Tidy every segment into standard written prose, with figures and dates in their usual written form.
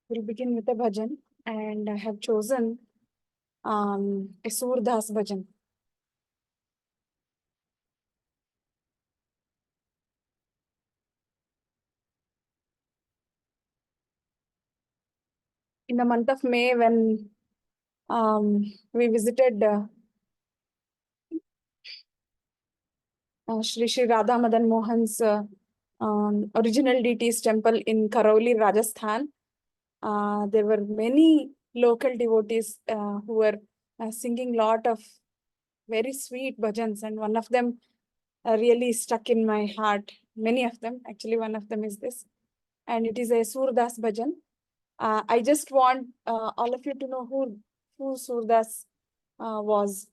We'll begin with a bhajan, and I have chosen a Surdas bhajan. In the month of May, when we visited Shri Shri Radha Madan Mohan's original deity's temple in Karauli, Rajasthan, there were many local devotees who were singing a lot of very sweet bhajans, and one of them really stuck in my heart. Many of them, actually, one of them is this, and it is a Surdas bhajan. I just want all of you to know who Surdas was.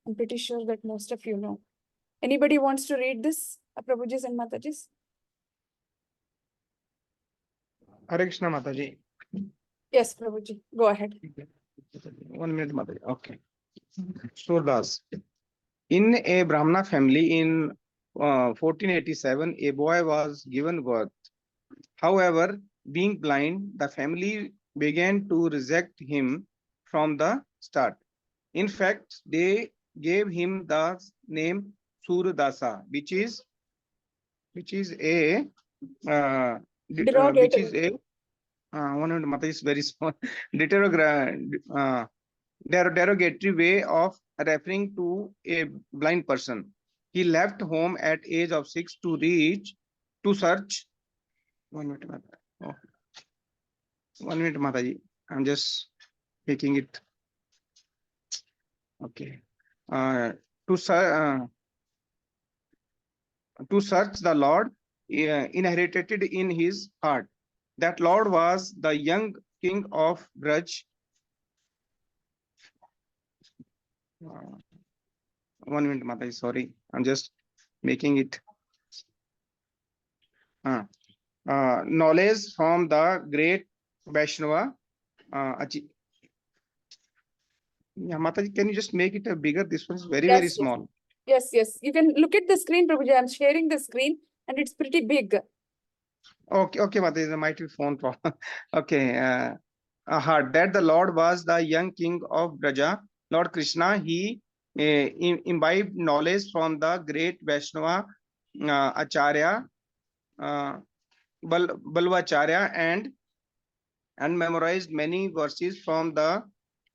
I'm pretty sure that most of you know. Anybody wants to read this, Prabhujis and Matajis? Hare Krishna Mataji. Yes, Prabhuji, go ahead. 1 minute, Mataji. Okay. Surdas. In a Brahmana family in 1487, a boy was given birth. However, being blind, the family began to reject him from the start. In fact, they gave him the name Surdasa, which is a Derogatory. 1 minute, Mataji is very small. Derogatory way of referring to a blind person. He left home at age of 6 to search. 1 minute, Mataji. Oh. 1 minute, Mataji. I'm just making it. Okay. To search the Lord inherited in his heart. That Lord was the young king of Braj. 1 minute, Mataji. Sorry, I'm just making it. Knowledge from the great Vaishnava. Yeah, Mataji, can you just make it a bigger? This one is very small. Yes. You can look at the screen, Prabhuji. I'm sharing the screen and it's pretty big. Okay, Mataji, there might be phone problem. Okay. That the Lord was the young king of Braja, Lord Krishna. He imbibed knowledge from the great Vaishnava Acharya, Balvacharya, and memorized many verses from the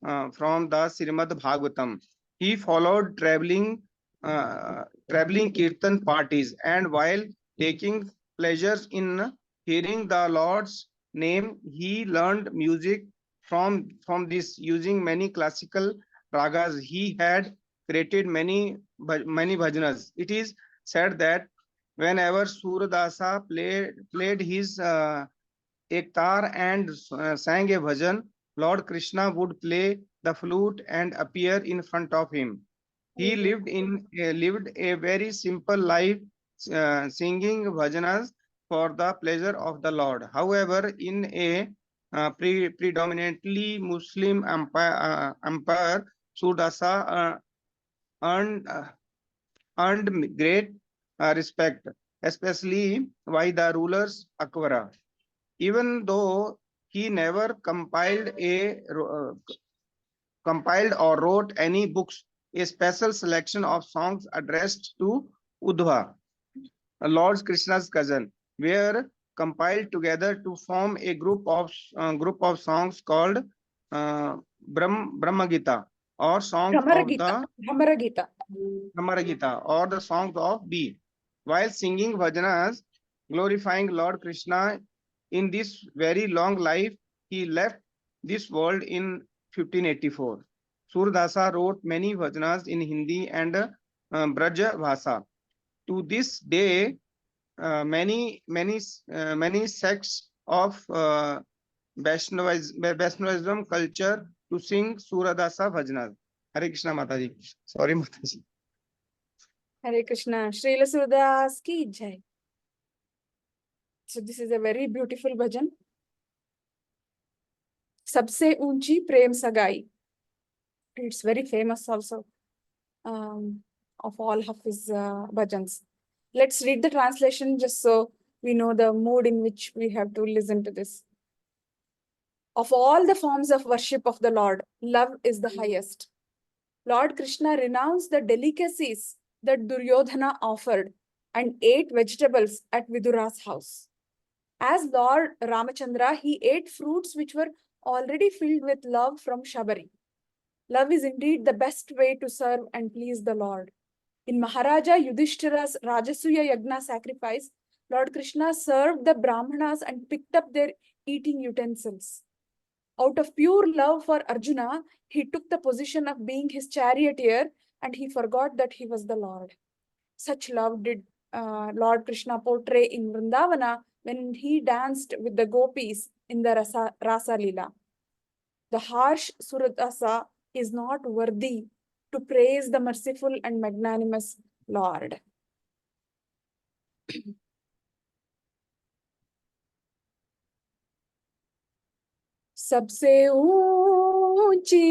Srimad Bhagavatam. He followed traveling kirtan parties, and while taking pleasures in hearing the Lord's name, he learned music from this, using many classical ragas. He had created many bhajanas. It is said that whenever Suradasa played his ektar and sang a bhajan, Lord Krishna would play the flute and appear in front of him. He lived a very simple life, singing bhajanas for the pleasure of the Lord. However, in a predominantly Muslim empire, Surdasa earned great respect, especially by the rulers Akbara. Even though he never compiled or wrote any books, a special selection of songs addressed to Uddhava, Lord Krishna's cousin, were compiled together to form a group of songs called Brahma Gita, or songs of the Brahma Gita, or the songs of B. While singing bhajanas glorifying Lord Krishna in this very long life, he left this world in 1584. Surdasa wrote many bhajanas in Hindi and Braja Bhasa. To this day, many sects of Vaishnavism culture to sing Suradasa bhajanas. Hare Krishna Mataji. Sorry Mataji. Hare Krishna. Srila Surdas ki jai. So this is a very beautiful bhajan. Sabse Unchi Prem Sagai. It's very famous also of all of his bhajans. Let's read the translation just so we know the mood in which we have to listen to this. Of all the forms of worship of the Lord, love is the highest. Lord Krishna renounced the delicacies that Duryodhana offered and ate vegetables at Vidura's house. As Lord Ramachandra, he ate fruits which were already filled with love from Shabari. Love is indeed the best way to serve and please the Lord. In Maharaja Yudhishthira's Rajasuya Yagna sacrifice, Lord Krishna served the Brahmanas and picked up their eating utensils. Out of pure love for Arjuna, he took the position of being his charioteer and he forgot that he was the Lord. Such love did Lord Krishna portray in Vrindavana when he danced with the gopis in the Rasa Lila. The harsh Suradasa is not worthy to praise the merciful and magnanimous Lord. सबसे ऊंची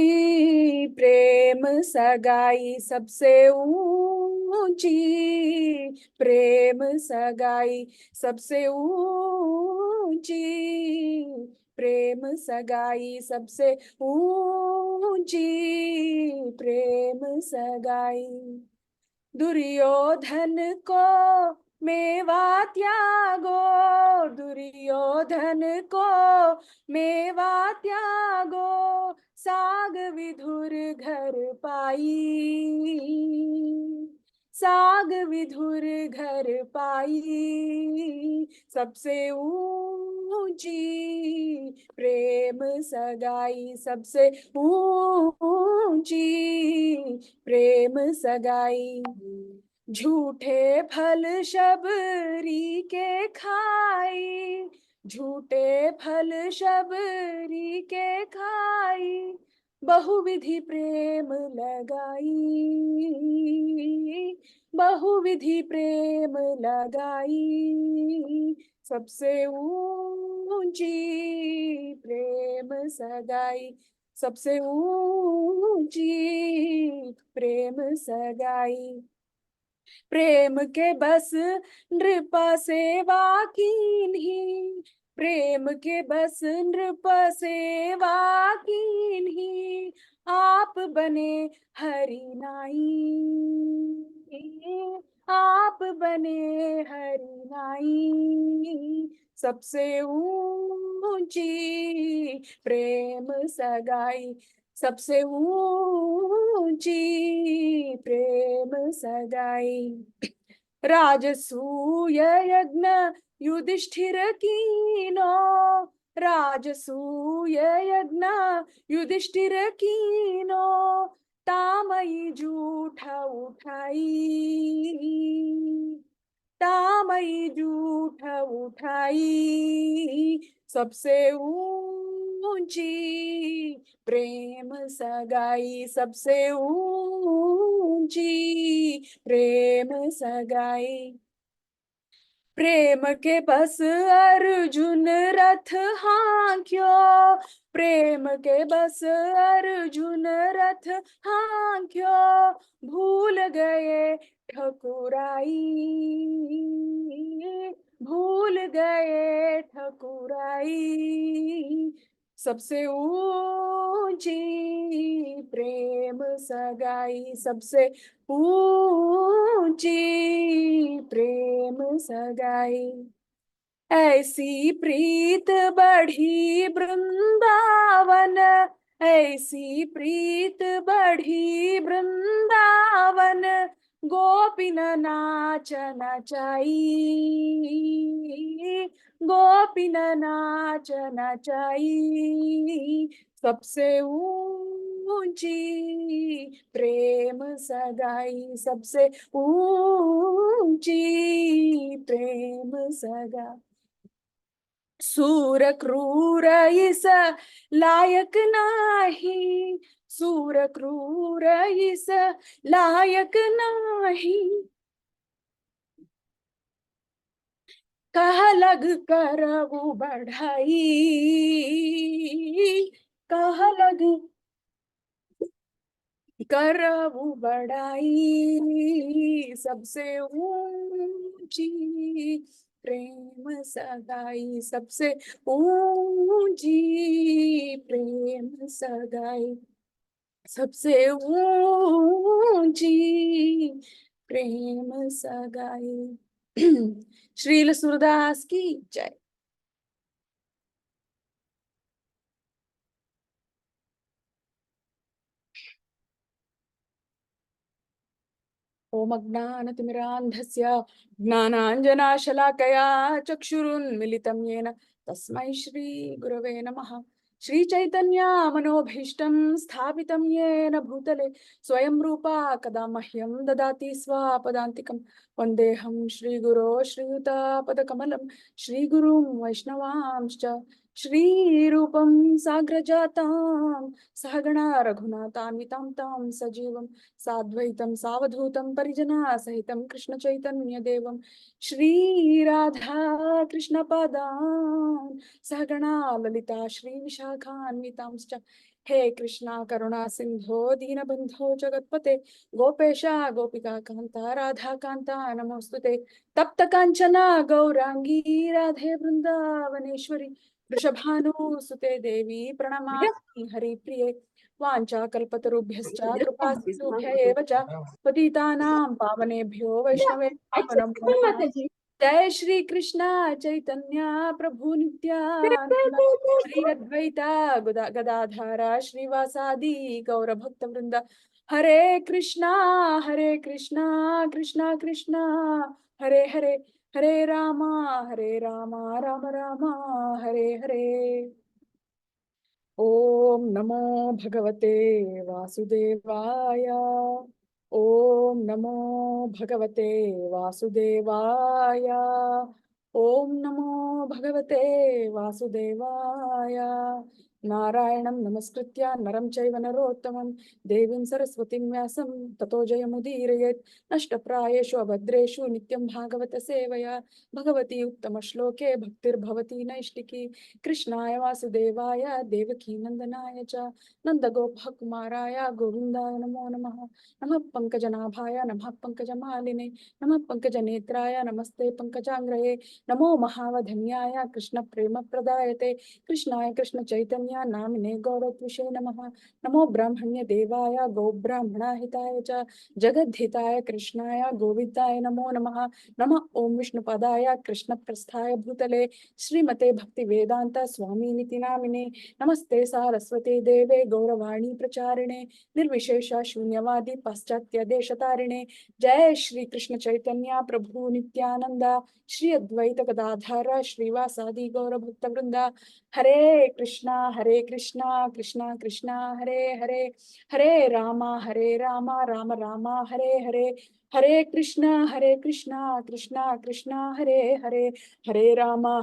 प्रेम सगाई, सबसे ऊंची प्रेम सगाई, सबसे ऊंची प्रेम सगाई, सबसे ऊंची प्रेम सगाई। दुर्योधन को मेवा त्यागो, दुर्योधन को मेवा त्यागो, साग विधुर घर पाई, साग विधुर घर पाई। सबसे ऊंची प्रेम सगाई, सबसे ऊंची प्रेम सगाई। झूठे फल शबरी के खाई, झूठे फल शबरी के खाई, बहुविधि प्रेम लगाई, बहुविधि प्रेम लगाई। सबसे ऊंची प्रेम सगाई, सबसे ऊंची प्रेम सगाई। प्रेम के बस नृप सेवा कीन्ही, प्रेम के बस नृप सेवा कीन्ही, आप बने हरि नाई, आप बने हरि नाई। सबसे ऊंची प्रेम सगाई, सबसे ऊंची प्रेम सगाई। राजसूय यज्ञ युधिष्ठिर कीनो, राजसूय यज्ञ युधिष्ठिर कीनो, तामई जूठ उठाई, तामई जूठ उठाई। सबसे ऊंची प्रेम सगाई, सबसे ऊंची प्रेम सगाई। प्रेम के बस अर्जुन रथ हांक्यो, प्रेम के बस अर्जुन रथ हांक्यो, भूल गए ठकुराई, भूल गए ठकुराई। सबसे ऊंची प्रेम सगाई, सबसे ऊंची प्रेम सगाई। ऐसी प्रीत बढ़ी वृंदावन, ऐसी प्रीत बढ़ी वृंदावन, गोपिन नाच नचाई, गोपिन नाच नचाई। सबसे ऊंची प्रेम सगाई, सबसे ऊंची प्रेम सगाई। सूर क्रूर इस लायक नाही, सूर क्रूर इस लायक नाही, कह लग करऊ बढ़ाई, कह लग करऊ बढ़ाई। सबसे ऊंची प्रेम सगाई, सबसे ऊंची प्रेम सगाई, सबसे ऊंची प्रेम सगाई। श्रील सूरदास की जय। ओम अज्ञानतिमिरान्धस्य ज्ञानाञ्जनाशलाकया चक्षुरुन्मिलितं येन तस्मै श्रीगुरवे नमः। श्रीचैतन्य मनोभीष्टं स्थापितं येन भूतले स्वयं रूपा कदा मह्यं ददाति स्वपदान्तिकं। वन्देऽहं श्रीगुरो श्रीयुतापदकमलं श्रीगुरुं वैष्णवांश्च श्रीरूपं साग्रजातां सहगणा रघुनाथान्वितां तं सजीवं साद्वैतं सावधूतं परिजना सहितं कृष्ण चैतन्य देवं श्री राधा कृष्ण पादान् सहगणा ललिता श्री विशाखान्वितांश्च। हे कृष्णा करुणा सिंधो दीनबंधो जगत्पते गोपेशा गोपिका कांता राधा कांता नमोस्तुते। तप्त कांचना गौरांगी राधे वृंदावनेश्वरी वृषभानुसुते देवी प्रणमामि हरिप्रिये। वाञ्छाकल्पतरुभ्यश्च कृपा सिन्धुभ्य एव च पतितानां पावनेभ्यो वैष्णवेभ्यो नमो नमः। जय श्री कृष्ण चैतन्य प्रभु नित्यानंद श्री अद्वैता गदाधर श्रीवासादि गौर भक्त वृंद। हरे कृष्णा कृष्णा कृष्णा हरे हरे, हरे रामा राम राम हरे हरे। ओम नमो भगवते वासुदेवाय। ओम नमो भगवते वासुदेवाय। ओम नमो भगवते वासुदेवाय। नारायणं नमस्कृत्य नरं चैव नरोत्तमं देवीं सरस्वतीं व्यासं ततो जयमुदीरयेत्। नष्टप्रायेषु अभद्रेषु नित्यं भागवत सेवया भगवती उत्तमश्लोके भक्तिर्भवती नैष्टिकी। कृष्णाय वासुदेवाय देवकी नंदनाय च नंदगोपकुमाराय गोविन्दाय नमो नमः। नमः पंकजनाभाय नमः पंकजमालिने नमः पंकजनेत्राय नमस्ते पंकजांग्रये। नमो महावधन्याय कृष्ण प्रेम प्रदायते कृष्णाय कृष्ण चैतन्य नामिने गौरत्विषे नमः। नमो ब्राह्मण्य देवाय गो ब्राह्मणाहिताय च जगद्धिताय कृष्णाय गोविन्दाय नमो नमः। नमः ओम विष्णुपदाय कृष्ण प्रस्थाय भूतले श्रीमते भक्ति वेदांत स्वामी निति नामिने। नमस्ते सारस्वते देवे गौरवाणी प्रचारिणे निर्विशेष शून्यवादी पाश्चात्य देशतारिणे। जय श्री कृष्ण चैतन्य प्रभु नित्यानंद श्री अद्वैत गदाधर श्रीवासादि गौर भक्त वृंदा। हरे कृष्णा कृष्णा कृष्णा हरे हरे, हरे रामा राम राम हरे हरे। हरे कृष्णा कृष्णा कृष्णा हरे हरे, हरे रामा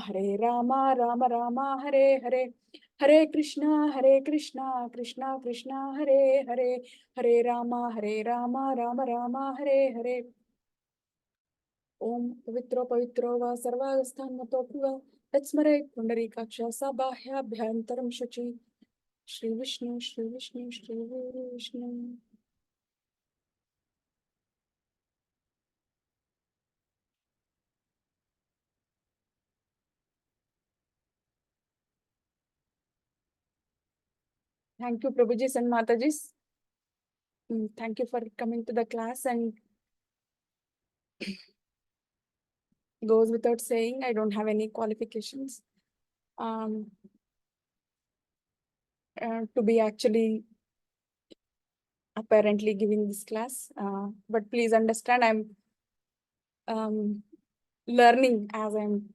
राम राम हरे हरे। हरे कृष्णा कृष्णा कृष्णा हरे हरे, हरे रामा राम राम हरे हरे। ओम पवित्रो पवित्रो वा सर्वावस्थान्मतोऽपि वा तत्स्मरेत् पुण्डरीकाक्ष स बाह्याभ्यन्तरं शुचि। Shri Vishnu Shri Vishnu Shri Vishnu. Thank you, Prabhujis and Matajis. Thank you for coming to the class, and goes without saying, I don't have any qualifications to be actually apparently giving this class. But please understand, I'm learning as I'm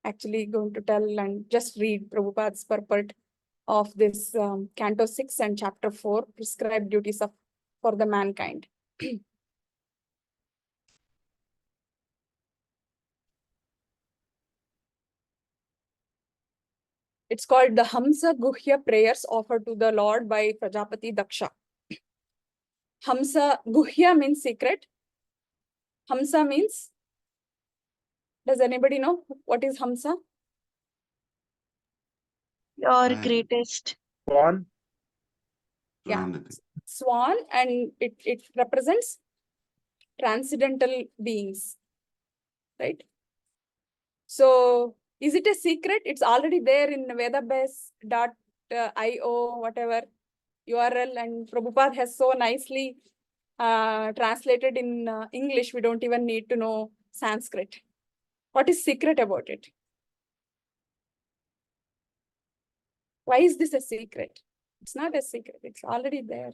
actually going to tell and just read Prabhupada's purport of this Canto 6 and Chapter 4, Prescribed Duties for the Mankind. It's called the Hamsa Guhya prayers offered to the Lord by Prajapati Daksha. Hamsa Guhya means secret. Hamsa means, does anybody know what is Hamsa? Your greatest. Swan. Yeah, swan, and it represents transcendental beings, right? So is it a secret? It's already there in vedabase.io, whatever URL, and Prabhupada has so nicely translated in English. We don't even need to know Sanskrit. What is secret about it? Why is this a secret? It's not a secret. It's already there.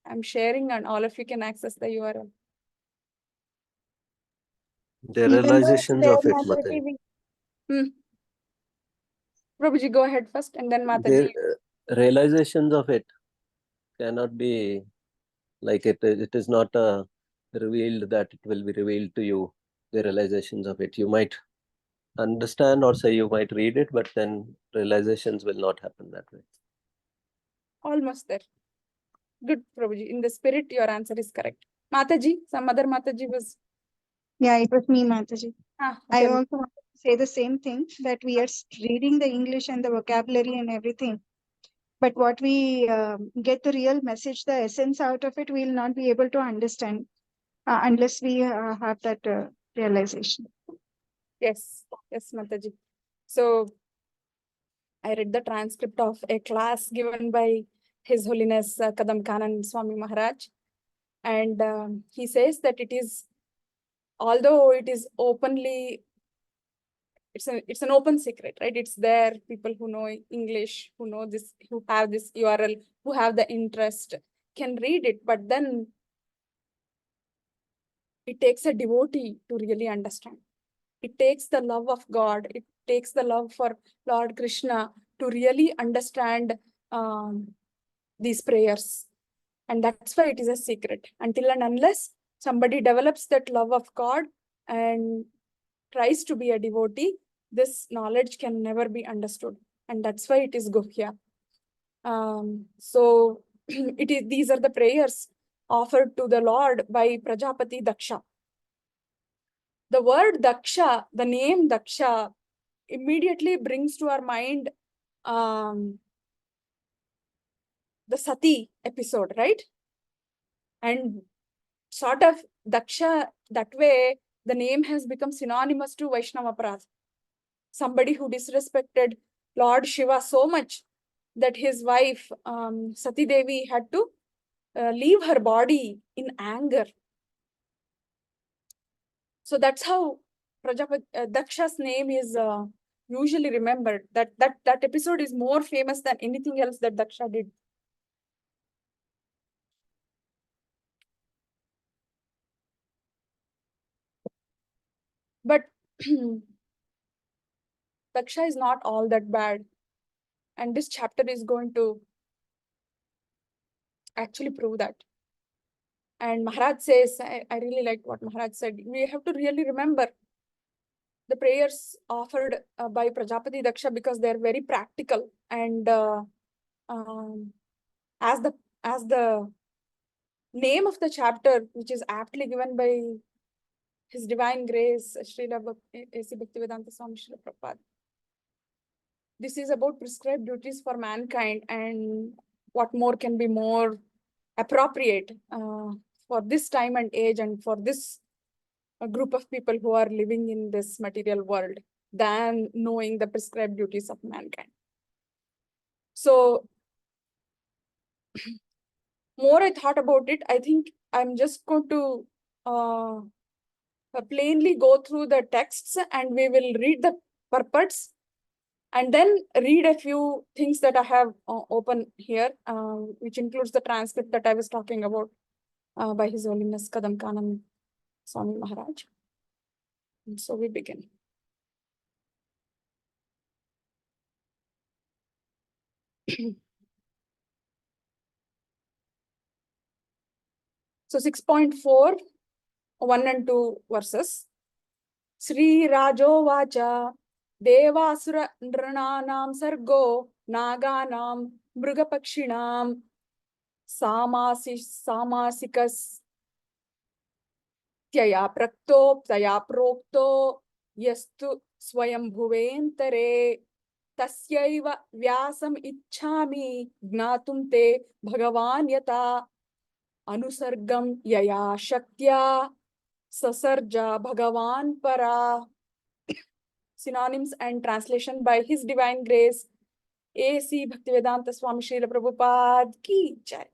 I'm sharing and all of you can access the URL. The realizations of it, Mataji. Prabhuji, go ahead first and then Mataji. The realizations of it cannot be like it is not revealed that it will be revealed to you. The realizations of it. You might understand or say you might read it, but then realizations will not happen that way. Almost there. Good, Prabhuji. In the spirit, your answer is correct. Mataji, some other Mataji was. Yeah, it was me, Mataji. I Okay. also want to say the same thing, that we are reading the English and the vocabulary and everything. But what we get the real message, the essence out of it, we will not be able to understand unless we have that realization. Yes, Mataji. So I read the transcript of a class given by His Holiness Kadam Kanan Swami Maharaj. And he says that it is, although it is openly, it's an open secret, right? It's there. People who know English, who know this, who have this URL, who have the interest can read it. But then it takes a devotee to really understand. It takes the love of God. It takes the love for Lord Krishna to really understand these prayers. And that's why it is a secret. Until and unless somebody develops that love of God and tries to be a devotee, this knowledge can never be understood. And that's why it is Guhya. So these are the prayers offered to the Lord by Prajapati Daksha. The word Daksha, the name Daksha, immediately brings to our mind the Sati episode, right? And sort of Daksha, that way, the name has become synonymous to Vaishnava Aparadha. Somebody who disrespected Lord Shiva so much that his wife, Sati Devi, had to leave her body in anger. So that's how Daksha's name is usually remembered. That episode is more famous than anything else that Daksha did. But Daksha is not all that bad. And this chapter is going to actually prove that. And Maharaj says, I really like what Maharaj said. We have to really remember the prayers offered by Prajapati Daksha because they're very practical. And as the name of the chapter, which is aptly given by His Divine Grace, Srila A.C. Bhaktivedanta Swami Srila Prabhupada. This is about prescribed duties for mankind, and what more can be more appropriate for this time and age and for this group of people who are living in this material world than knowing the prescribed duties of mankind. So more I thought about it, I think I'm just going to plainly go through the texts and we will read the purports and then read a few things that I have open here, which includes the transcript that I was talking about by His Holiness Kadam Kanan Swami Maharaj. And so we begin. So 6.4, 1 and 2 verses. Sri Rajo Vacha Devasura Nrananam Sargo Naganam Mrugapakshinam Samasikas Tyaya Prakto Taya Prokto Yastu Swayambhuventare Tasyaiva Vyasam Ichchami Gnatum Te Bhagavan Yata Anusargam Yaya Shaktya Sasarja Bhagavan Para. synonyms and translation by His Divine Grace, A.C. Bhaktivedanta Swami Srila Prabhupada ki jai.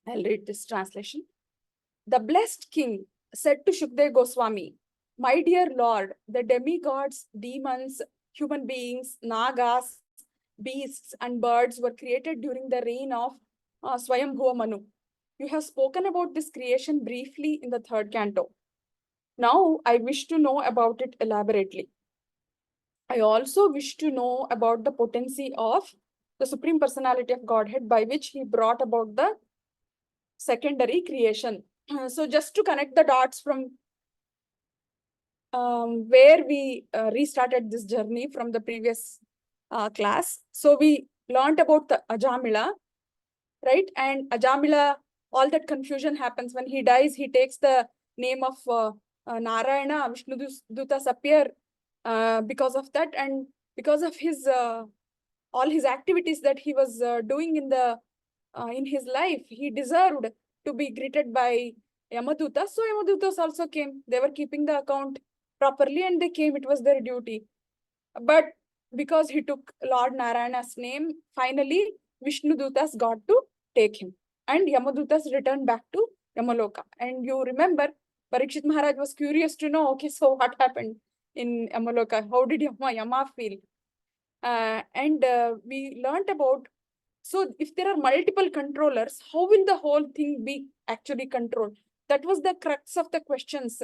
I'll read this translation. The blessed king said to Shukdev Goswami, "My dear Lord, the demigods, demons, human beings, nagas, beasts, and birds were created during the reign of Swayambhuva Manu. You have spoken about this creation briefly in the 3rd canto. Now I wish to know about it elaborately. I also wish to know about the potency of the Supreme Personality of Godhead by which he brought about the secondary creation." So just to connect the dots from where we restarted this journey from the previous class. So we learned about the Ajamila, right? And Ajamila, all that confusion happens when he dies. He takes the name of Narayana, Vishnu Dutas appear because of that, and because of his all his activities that he was doing in his life, he deserved to be greeted by Yamadutas. So Yamadutas also came. They were keeping the account properly and they came. It was their duty. But because he took Lord Narayana's name, finally Vishnu Dutas got to take him. And Yamadutas returned back to Yamaloka. And you remember, Parikshit Maharaj was curious to know, okay, so what happened in Yamaloka? How did Yama feel? And we learned about, so if there are multiple controllers, how will the whole thing be actually controlled? That was the crux of the questions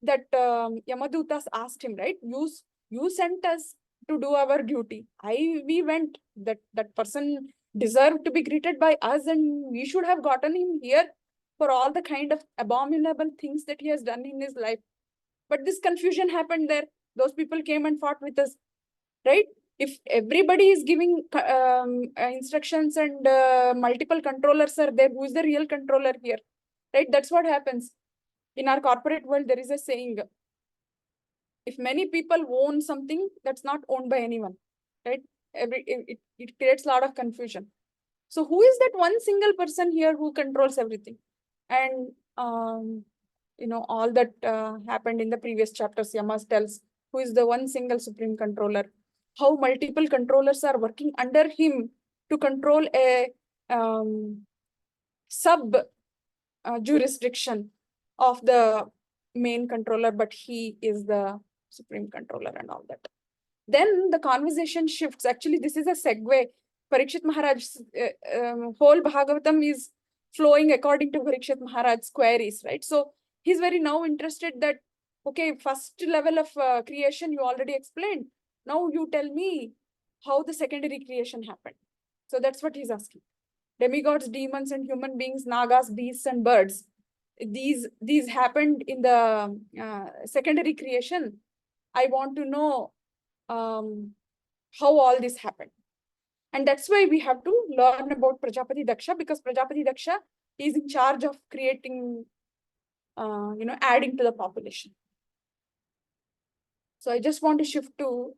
that Yamadutas asked him, right? You sent us to do our duty. We went, that person deserved to be greeted by us, and we should have gotten him here for all the kind of abominable things that he has done in his life. But this confusion happened there. Those people came and fought with us, right? If everybody is giving instructions and multiple controllers are there, who is the real controller here, right? That's what happens. In our corporate world, there is a saying, if many people own something, that's not owned by anyone, right? It creates a lot of confusion. So who is that one single person here who controls everything? And all that happened in the previous chapters. Yama tells who is the one single supreme controller, how multiple controllers are working under him to control a sub jurisdiction of the main controller, but he is the supreme controller and all that. Then the conversation shifts. Actually, this is a segue. Parikshit Maharaj's whole Bhagavatam is flowing according to Parikshit Maharaj's queries, right? So he's very now interested that, okay, first level of creation you already explained. Now you tell me how the secondary creation happened. So that's what he's asking. Demigods, demons, and human beings, nagas, beasts, and birds. These happened in the secondary creation. I want to know how all this happened. And that's why we have to learn about Prajapati Daksha, because Prajapati Daksha is in charge of creating, adding to the population. So I just want to shift to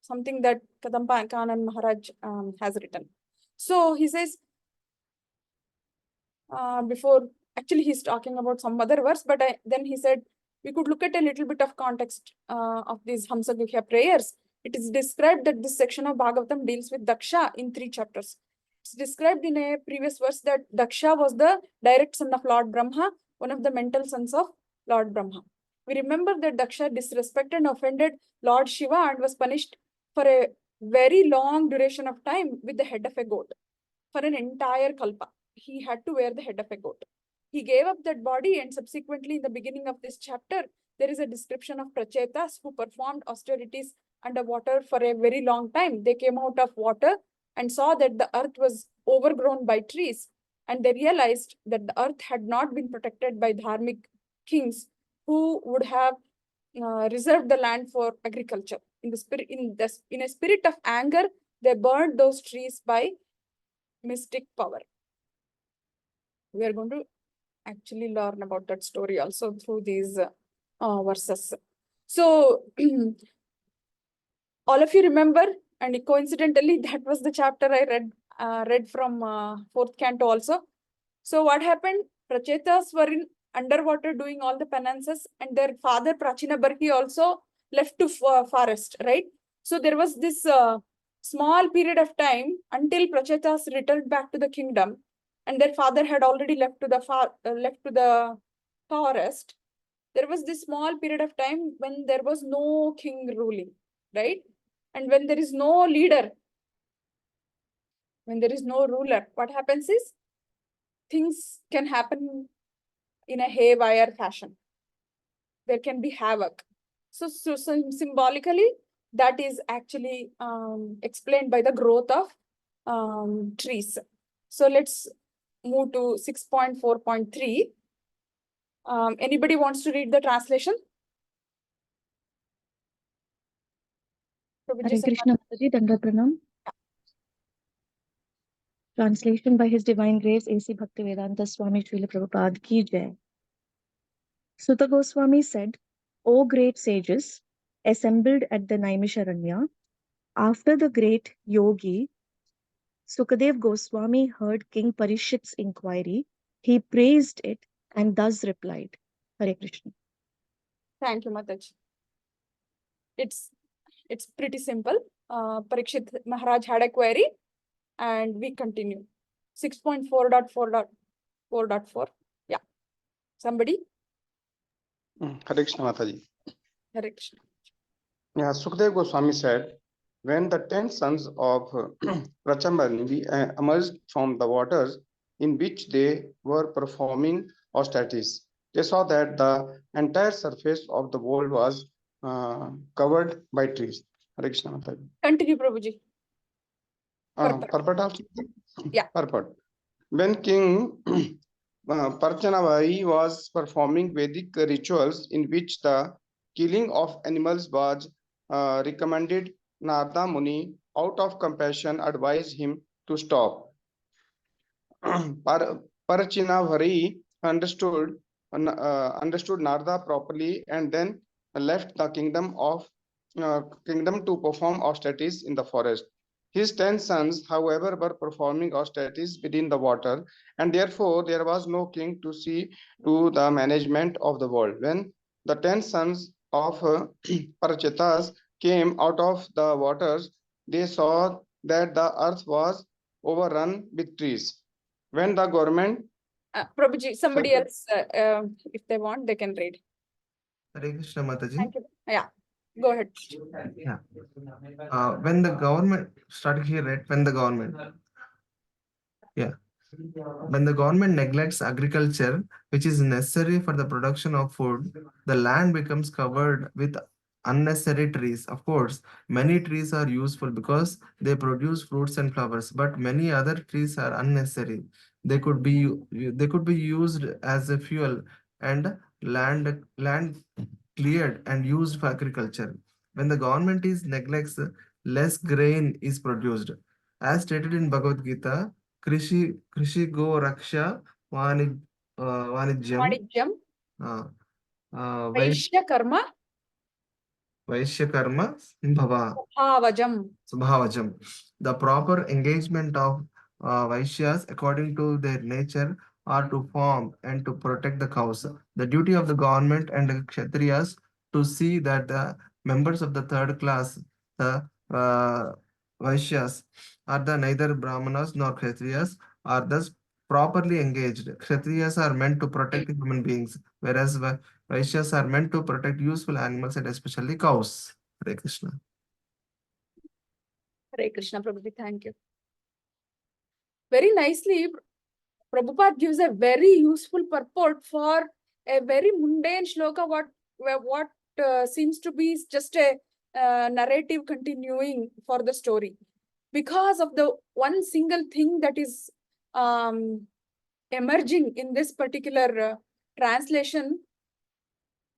something that Kadampa Kanan Maharaj has written. So he says, before, actually he's talking about some other verse, but then he said, we could look at a little bit of context of these Hamsaguhya prayers. It is described that this section of Bhagavatam deals with Daksha in 3 chapters. It's described in a previous verse that Daksha was the direct son of Lord Brahma, one of the mental sons of Lord Brahma. We remember that Daksha disrespected and offended Lord Shiva and was punished for a very long duration of time with the head of a goat. For an entire kalpa, he had to wear the head of a goat. He gave up that body, and subsequently in the beginning of this chapter, there is a description of Prachetas who performed austerities underwater for a very long time. They came out of water and saw that the earth was overgrown by trees, and they realized that the earth had not been protected by dharmic kings who would have reserved the land for agriculture. In a spirit of anger, they burned those trees by mystic power. We are going to actually learn about that story also through these verses. So all of you remember, and coincidentally, that was the chapter I read from 4th canto also. So what happened? Prachetas were in underwater doing all the penances, and their father Prachina Barhi also left to forest, right? So there was this small period of time until Prachetas returned back to the kingdom, and their father had already left to the forest. There was this small period of time when there was no king ruling, right? And when there is no leader, when there is no ruler, what happens is things can happen in a haywire fashion. There can be havoc. So symbolically, that is actually explained by the growth of trees. So let's move to 6.4.3. Anybody wants to read the translation? Hare Krishna Mataji, Dandavat Pranam. Translation by His Divine Grace A.C. Bhaktivedanta Swami Srila Prabhupada Ki Jai. Sutta Goswami said, O great sages, assembled at the Naimisharanya, after the great yogi, Sukadev Goswami heard King Parishit's inquiry. He praised it and thus replied, Hare Krishna. Thank you, Mataji. It's pretty simple. Parikshit Maharaj had a query, and we continue. 6.4.4.4. Yeah. Somebody? Hare Krishna Mataji. Hare Krishna. Yeah, Sukadeva Goswami said, when the 10 sons of Prachambani emerged from the waters in which they were performing austerities, they saw that the entire surface of the world was covered by trees. Hare Krishna Mataji. Continue, Prabhuji. Purport. Purport of Yeah. Purport. When King Parchanabhai was performing Vedic rituals in which the killing of animals was recommended, Narada Muni, out of compassion, advised him to stop. Parchanabhai understood Narada properly and then left the kingdom to perform austerities in the forest. His 10 sons, however, were performing austerities within the water, and therefore there was no king to see to the management of the world. When the 10 sons of Parachitas came out of the waters, they saw that the earth was overrun with trees. When the government... Prabhuji, somebody else, if they want, they can read. Hare Krishna Mataji. Thank you. Yeah, go ahead. Yeah. When the government started here, right? When the government neglects agriculture, which is necessary for the production of food, the land becomes covered with unnecessary trees. Of course, many trees are useful because they produce fruits and flowers, but many other trees are unnecessary. They could be used as a fuel, and land cleared and used for agriculture. When the government neglects, less grain is produced. As stated in Bhagavad Gita, Krishi Go Raksha Vanijyam Vanijyam. Vaishya Vaishya Karma Karma Subhavajam. The proper engagement of Vaishyas according to their nature are to farm and to protect the cows. The duty of the government and the Kshatriyas to see that the members of the third class, the Vaishyas, are the neither Brahmanas nor Kshatriyas, are thus properly engaged. Kshatriyas are meant to protect human beings, whereas Vaishyas are meant to protect useful animals and especially cows. Hare Krishna. Hare Krishna, Prabhuji. Thank you. Very nicely, Prabhupada gives a very useful purport for a very mundane shloka, what seems to be just a narrative continuing for the story. Because of the one single thing that is emerging in this particular translation,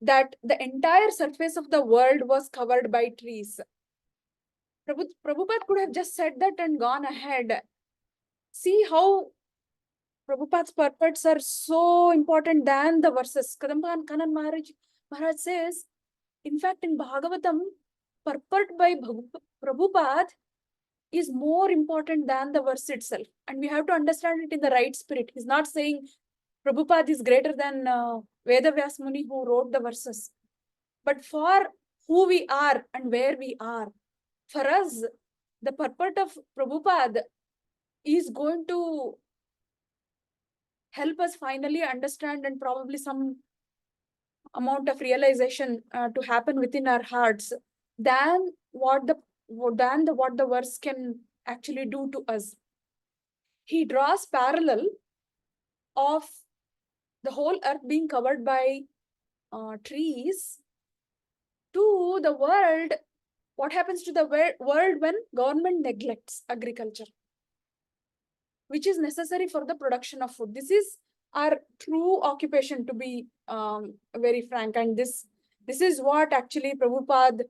that the entire surface of the world was covered by trees. Prabhupada could have just said that and gone ahead. See how Prabhupada's purports are so important than the verses. Kadamban Kanan Maharaj says, in fact, in Bhagavatam, purport by Prabhupada is more important than the verse itself. And we have to understand it in the right spirit. He's not saying Prabhupada is greater than Vedavyas Muni who wrote the verses. But for who we are and where we are. For us, the purport of Prabhupada is going to help us finally understand and probably some amount of realization to happen within our hearts than what the verse can actually do to us. He draws parallel of the whole earth being covered by trees to the world. What happens to the world when government neglects agriculture, which is necessary for the production of food? This is our true occupation, to be very frank. And this is what actually Prabhupada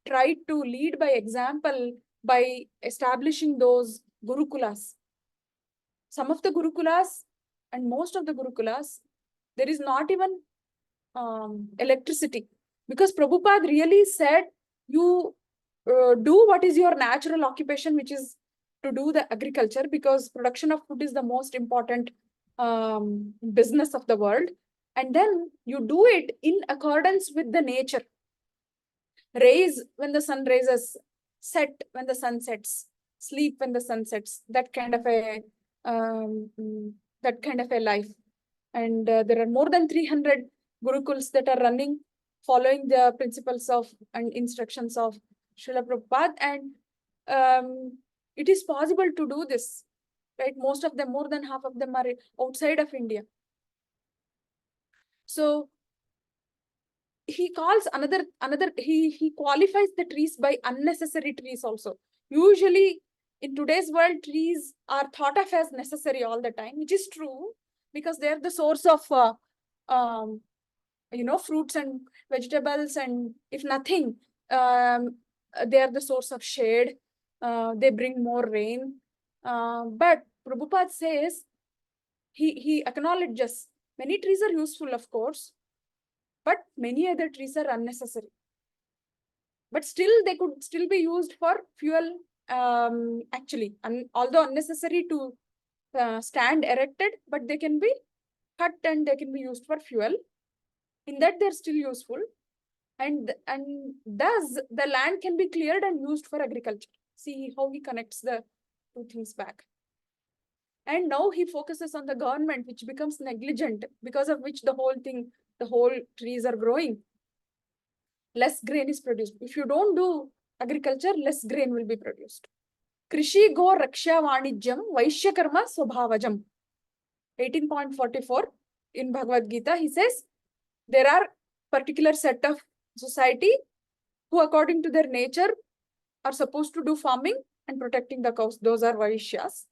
tried to lead by example by establishing those gurukulas. Some of the gurukulas and most of the gurukulas, there is not even electricity, because Prabhupada really said, you do what is your natural occupation, which is to do the agriculture, because production of food is the most important business of the world. And then you do it in accordance with the nature. Raise when the sun raises, set when the sun sets, sleep when the sun sets. That kind of a life. And there are more than 300 gurukuls that are running, following the principles of and instructions of Srila Prabhupada. And it is possible to do this, right? Most of them, more than half of them, are outside of India. So he calls he qualifies the trees by unnecessary trees also. Usually in today's world, trees are thought of as necessary all the time, which is true, because they are the source of fruits and vegetables, and if nothing, they are the source of shade. They bring more rain. But Prabhupada says, he acknowledges many trees are useful, of course, but many other trees are unnecessary. But still, they could still be used for fuel, actually, and although unnecessary to stand erected, but they can be cut and they can be used for fuel. In that, they're still useful. And thus, the land can be cleared and used for agriculture. See how he connects the two things back. And now he focuses on the government, which becomes negligent, because of which the whole trees are growing. Less grain is produced. If you don't do agriculture, less grain will be produced. Krishi go raksha vanijyam vaishya karma swabhavajam. 18.44 in Bhagavad Gita, he says, there are particular set of society who, according to their nature, are supposed to do farming and protecting the cows. Those are Vaishyas.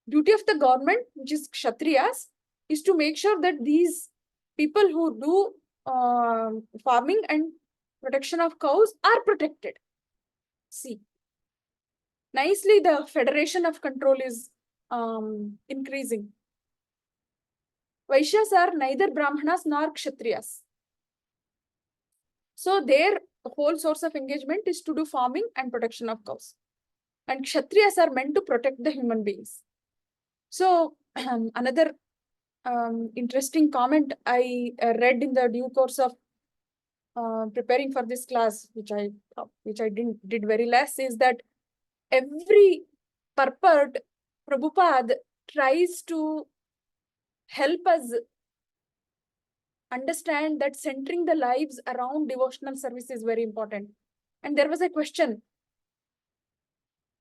Duty of the government, which is Kshatriyas, is to make sure that these people who do farming and protection of cows are protected. See, nicely the federation of control is increasing. Vaishyas are neither Brahmanas nor Kshatriyas. So their whole source of engagement is to do farming and protection of cows. And Kshatriyas are meant to protect the human beings. So another interesting comment I read in the due course of preparing for this class, which I did very less, is that every purport Prabhupada tries to help us understand that centering the lives around devotional service is very important. And there was a question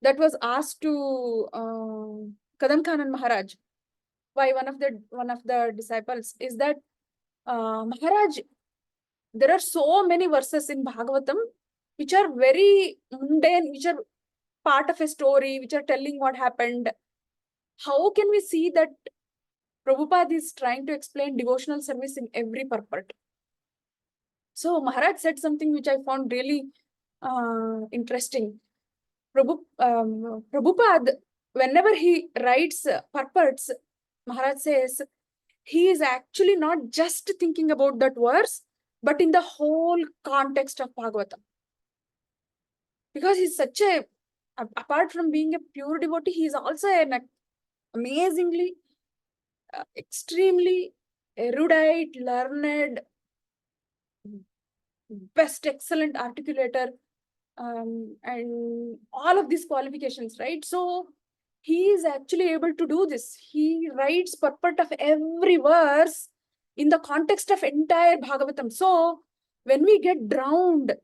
that was asked to Kadam Khanan Maharaj by one of the disciples, is that Maharaj, there are so many verses in Bhagavatam which are very mundane, which are part of a story, which are telling what happened. How can we see that Prabhupada is trying to explain devotional service in every purport? So Maharaj said something which I found really interesting. Prabhupada, whenever he writes purports, Maharaj says, he is actually not just thinking about that verse, but in the whole context of Bhagavatam. Because he's such a, apart from being a pure devotee, he is also an amazingly, extremely erudite, learned, best, excellent articulator, and all of these qualifications, right? So he is actually able to do this. He writes purport of every verse in the context of entire Bhagavatam. So when we get drowned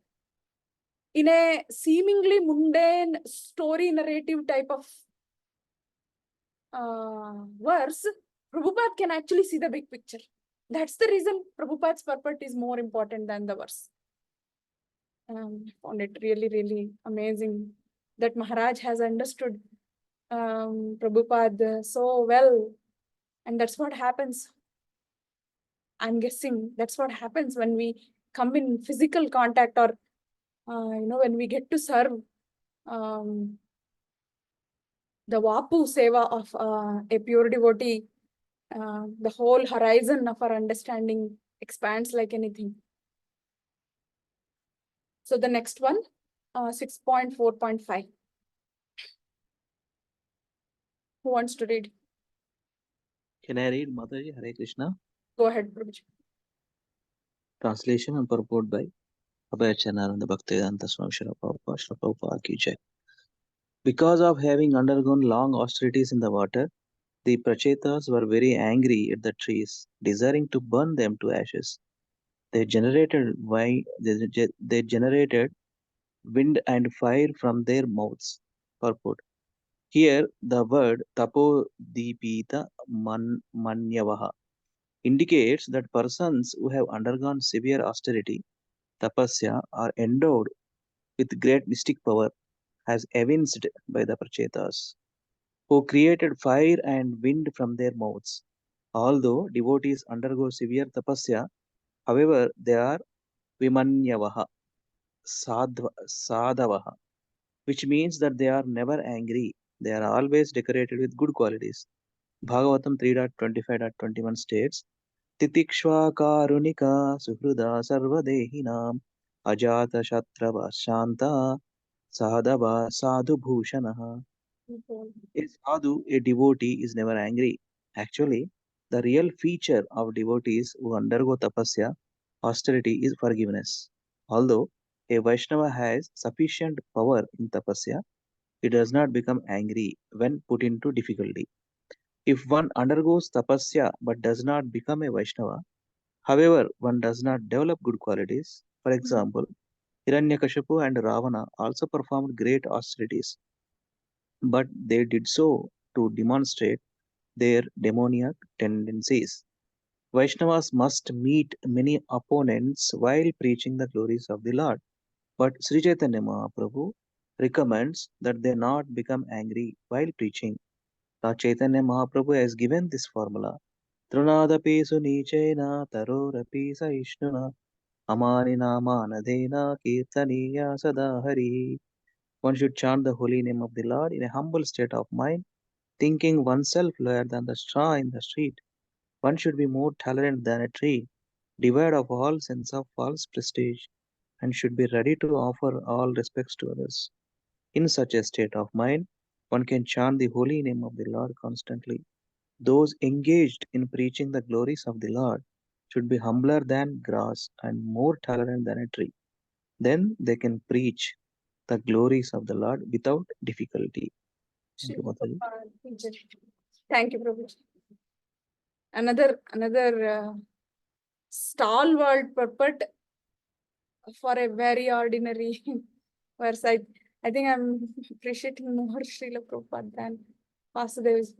in a seemingly mundane story narrative type of verse, Prabhupada can actually see the big picture. That's the reason Prabhupada's purport is more important than the verse. Found it really, really amazing that Maharaj has understood Prabhupada so well. And that's what happens. I'm guessing that's what happens when we come in physical contact, or when we get to serve the Vapu Seva of a pure devotee. The whole horizon of our understanding expands like anything. So the next one, 6.4.5. Who wants to read? Can I read, Mataji? Hare Krishna. Go ahead, Prabhuji. Translation and purport by Abhayachanaranda Bhaktivedanta Swami Srila Prabhupada Ki Jai. Because of having undergone long austerities in the water, the Prachetas were very angry at the trees, desiring to burn them to ashes. They generated wind and fire from their mouths. Purport. Here, the word tapodipita manyavaha indicates that persons who have undergone severe austerity, tapasya, are endowed with great mystic power, as evinced by the Prachetas, who created fire and wind from their mouths. Although devotees undergo severe tapasya, however, they are vimanyavaha, sadhavaha, which means that they are never angry. They are always decorated with good qualities. Bhagavatam 3.25.21 states, Titikshvakarunika suhruda sarvadehinam ajata shatrava shanta sadhava sadhu bhushanaha. A sadhu, a devotee, is never angry. Actually, the real feature of devotees who undergo tapasya, austerity, is forgiveness. Although a Vaishnava has sufficient power in tapasya, he does not become angry when put into difficulty. If one undergoes tapasya but does not become a Vaishnava, however, one does not develop good qualities. For example, Hiranyakashipu and Ravana also performed great austerities, but they did so to demonstrate their demoniac tendencies. Vaishnavas must meet many opponents while preaching the glories of the Lord, but Sri Chaitanya Mahaprabhu recommends that they not become angry while preaching. Lord Chaitanya Mahaprabhu has given this formula. Trunadapi sunichena tarorapi saishnuna amanina manadena kirtaniya sadahari. One should chant the holy name of the Lord in a humble state of mind, thinking oneself lower than the straw in the street. One should be more tolerant than a tree, devoid of all sense of false prestige, and should be ready to offer all respects to others. In such a state of mind, one can chant the holy name of the Lord constantly. Those engaged in preaching the glories of the Lord should be humbler than grass and more tolerant than a tree. Then they can preach the glories of the Lord without difficulty. Thank you, Mataji. Thank you, Prabhuji. Another stalwart purport for a very ordinary verse. I think I'm appreciating more Srila Prabhupada than Vasudev's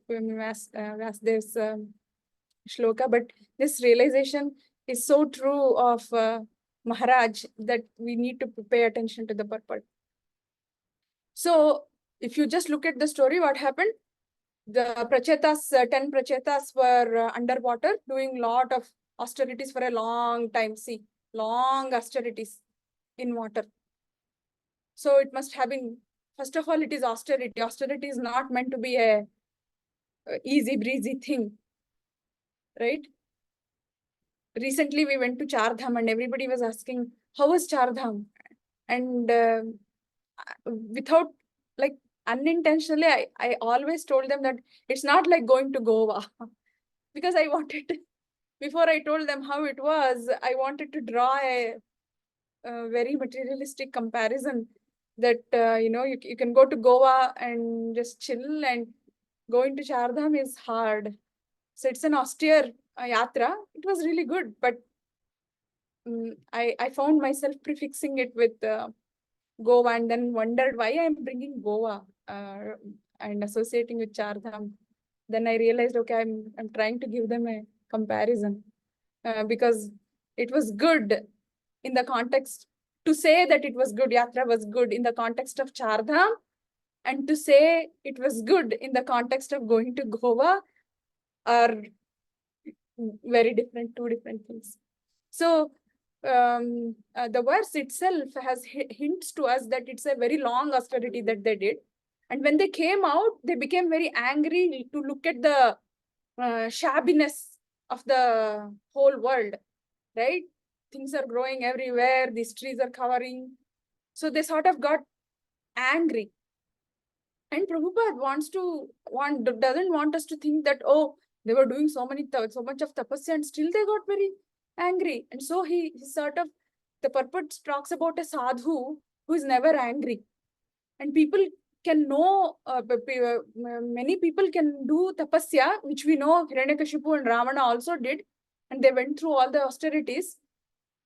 shloka, but this realization is so true of Maharaj that we need to pay attention to the purport. So if you just look at the story, what happened? The Prachetas, 10 Prachetas were underwater doing lot of austerities for a long time. See, long austerities in water. So it must have been, first of all, it is austerity. Austerity is not meant to be a easy breezy thing, right? Recently we went to Char Dham and everybody was asking, how was Char Dham? And without, like, unintentionally, I always told them that it's not like going to Goa. Because I wanted to, before I told them how it was, I wanted to draw a very materialistic comparison that, you can go to Goa and just chill, and going to Chardham is hard. So it's an austere yatra. It was really good, but I found myself prefixing it with Goa, and then wondered why I'm bringing Goa and associating with Chardham. Then I realized, okay, I'm trying to give them a comparison because it was good in the context. To say that it was good, yatra was good in the context of Chardham, and to say it was good in the context of going to Goa are very different, two different things. So the verse itself has hints to us that it's a very long austerity that they did. And when they came out, they became very angry to look at the shabbiness of the whole world, right? Things are growing everywhere, these trees are covering. So they sort of got angry. And Prabhupada doesn't want us to think that, oh, they were doing so much of tapasya and still they got very angry. And so he sort of, the purport talks about a sadhu who is never angry. And people can know, many people can do tapasya, which we know Hiranyakashipu and Ravana also did. And they went through all the austerities.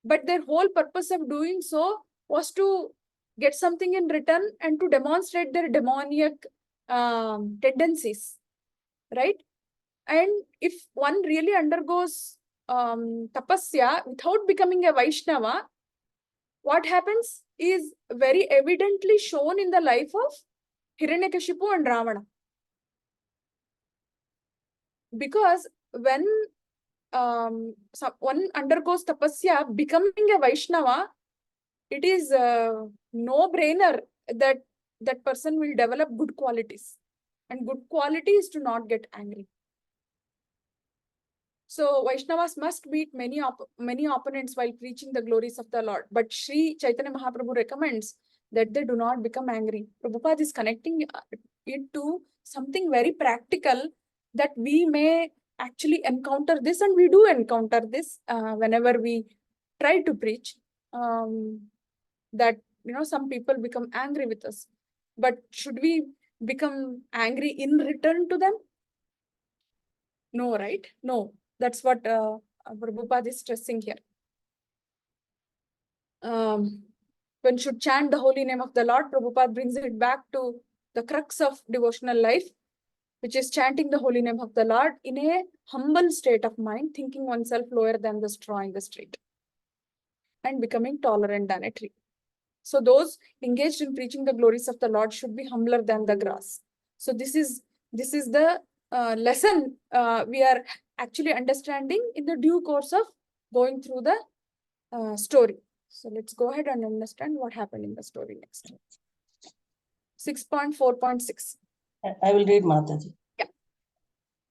But their whole purpose of doing so was to get something in return and to demonstrate their demoniac tendencies, right? And if one really undergoes tapasya without becoming a Vaishnava, what happens is very evidently shown in the life of Hiranyakashipu and Ravana. Because when one undergoes tapasya, becoming a Vaishnava, it is a no-brainer that that person will develop good qualities. And good quality is to not get angry. So Vaishnavas must meet many opponents while preaching the glories of the Lord. But Sri Chaitanya Mahaprabhu recommends that they do not become angry. Prabhupada is connecting it to something very practical, that we may actually encounter this, and we do encounter this whenever we try to preach. That some people become angry with us, but should we become angry in return to them? No, right? No, that's what Prabhupada is stressing here. One should chant the holy name of the Lord. Prabhupada brings it back to the crux of devotional life, which is chanting the holy name of the Lord in a humble state of mind, thinking oneself lower than the straw in the street, and becoming tolerant than a tree. So those engaged in preaching the glories of the Lord should be humbler than the grass. So this is the lesson we are actually understanding in the due course of going through the story. So let's go ahead and understand what happened in the story next. 6.4.6. I will read, Mataji. Yeah.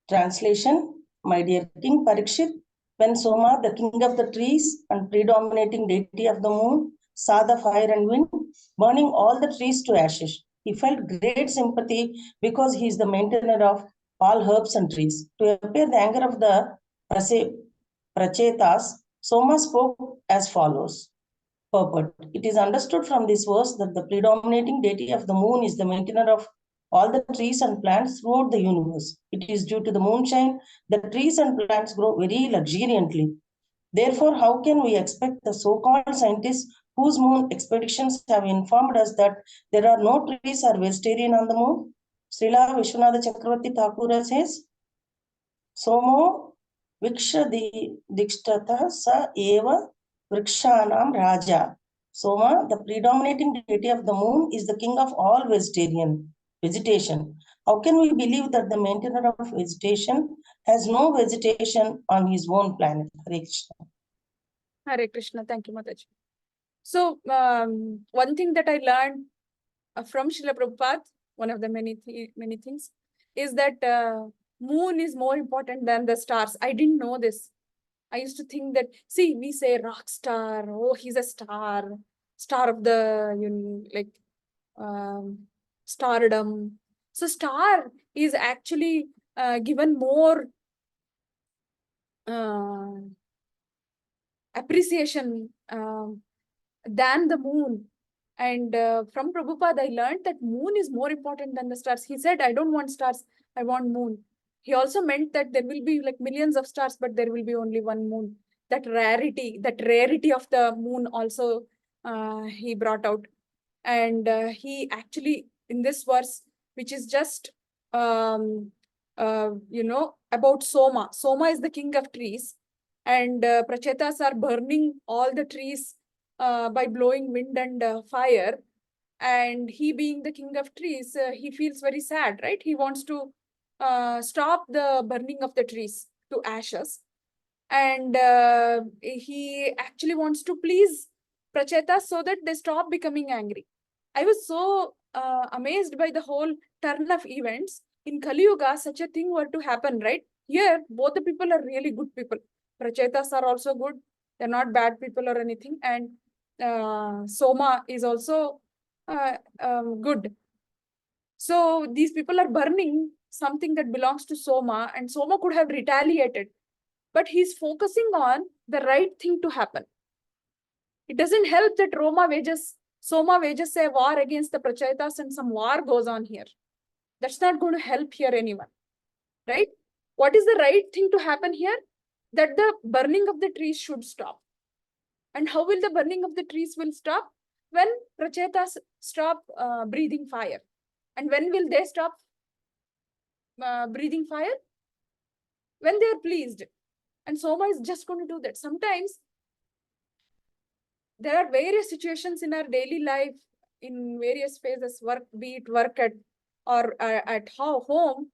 Translation. My dear King Parikshit, when Soma, the king of the trees and predominating deity of the moon, saw the fire and wind burning all the trees to ashes, he felt great sympathy because he is the maintainer of all herbs and trees. To appear the anger of the Prachetas, Soma spoke as follows. Purport. It is understood from this verse that the predominating deity of the moon is the maintainer of all the trees and plants throughout the universe. It is due to the moonshine that trees and plants grow very luxuriantly. Therefore, how can we expect the so-called scientists whose moon expeditions have informed us that there are no trees or vegetarian on the moon? Srila Vishwanatha Chakravarti Thakura says, Somo Vikshadi Dikštata Sa Eva Vrikshanam Raja. Soma, the predominating deity of the moon, is the king of all vegetation. How can we believe that the maintainer of vegetation has no vegetation on his own planet? Hare Krishna. Hare Krishna. Thank you, Mataji. So one thing that I learned from Srila Prabhupada, one of the many things, is that moon is more important than the stars. I didn't know this. I used to think that, see, we say rock star, oh, he's a star of the, stardom. So star is actually given more appreciation than the moon. And from Prabhupada, I learned that moon is more important than the stars. He said, I don't want stars, I want moon. He also meant that there will be like millions of stars, but there will be only one moon. That rarity of the moon also he brought out. And he actually, in this verse, which is just, about Soma. Soma is the king of trees. And Prachetas are burning all the trees by blowing wind and fire. And he being the king of trees, he feels very sad, right? He wants to stop the burning of the trees to ashes. And he actually wants to please Prachetas so that they stop becoming angry. I was so amazed by the whole turn of events. In Kali Yuga, such a thing were to happen, right? Here, both the people are really good people. Prachetas are also good. They're not bad people or anything. And Soma is also good. So these people are burning something that belongs to Soma, and Soma could have retaliated. But he's focusing on the right thing to happen. It doesn't help that Soma wages a war against the Prachetas and some war goes on here. That's not going to help here anyone, right? What is the right thing to happen here? That the burning of the trees should stop. And how will the burning of the trees will stop? When Prachetas stop breathing fire. And when will they stop breathing fire? When they are pleased. And Soma is just going to do that. Sometimes there are various situations in our daily life, in various phases, be it work or at home.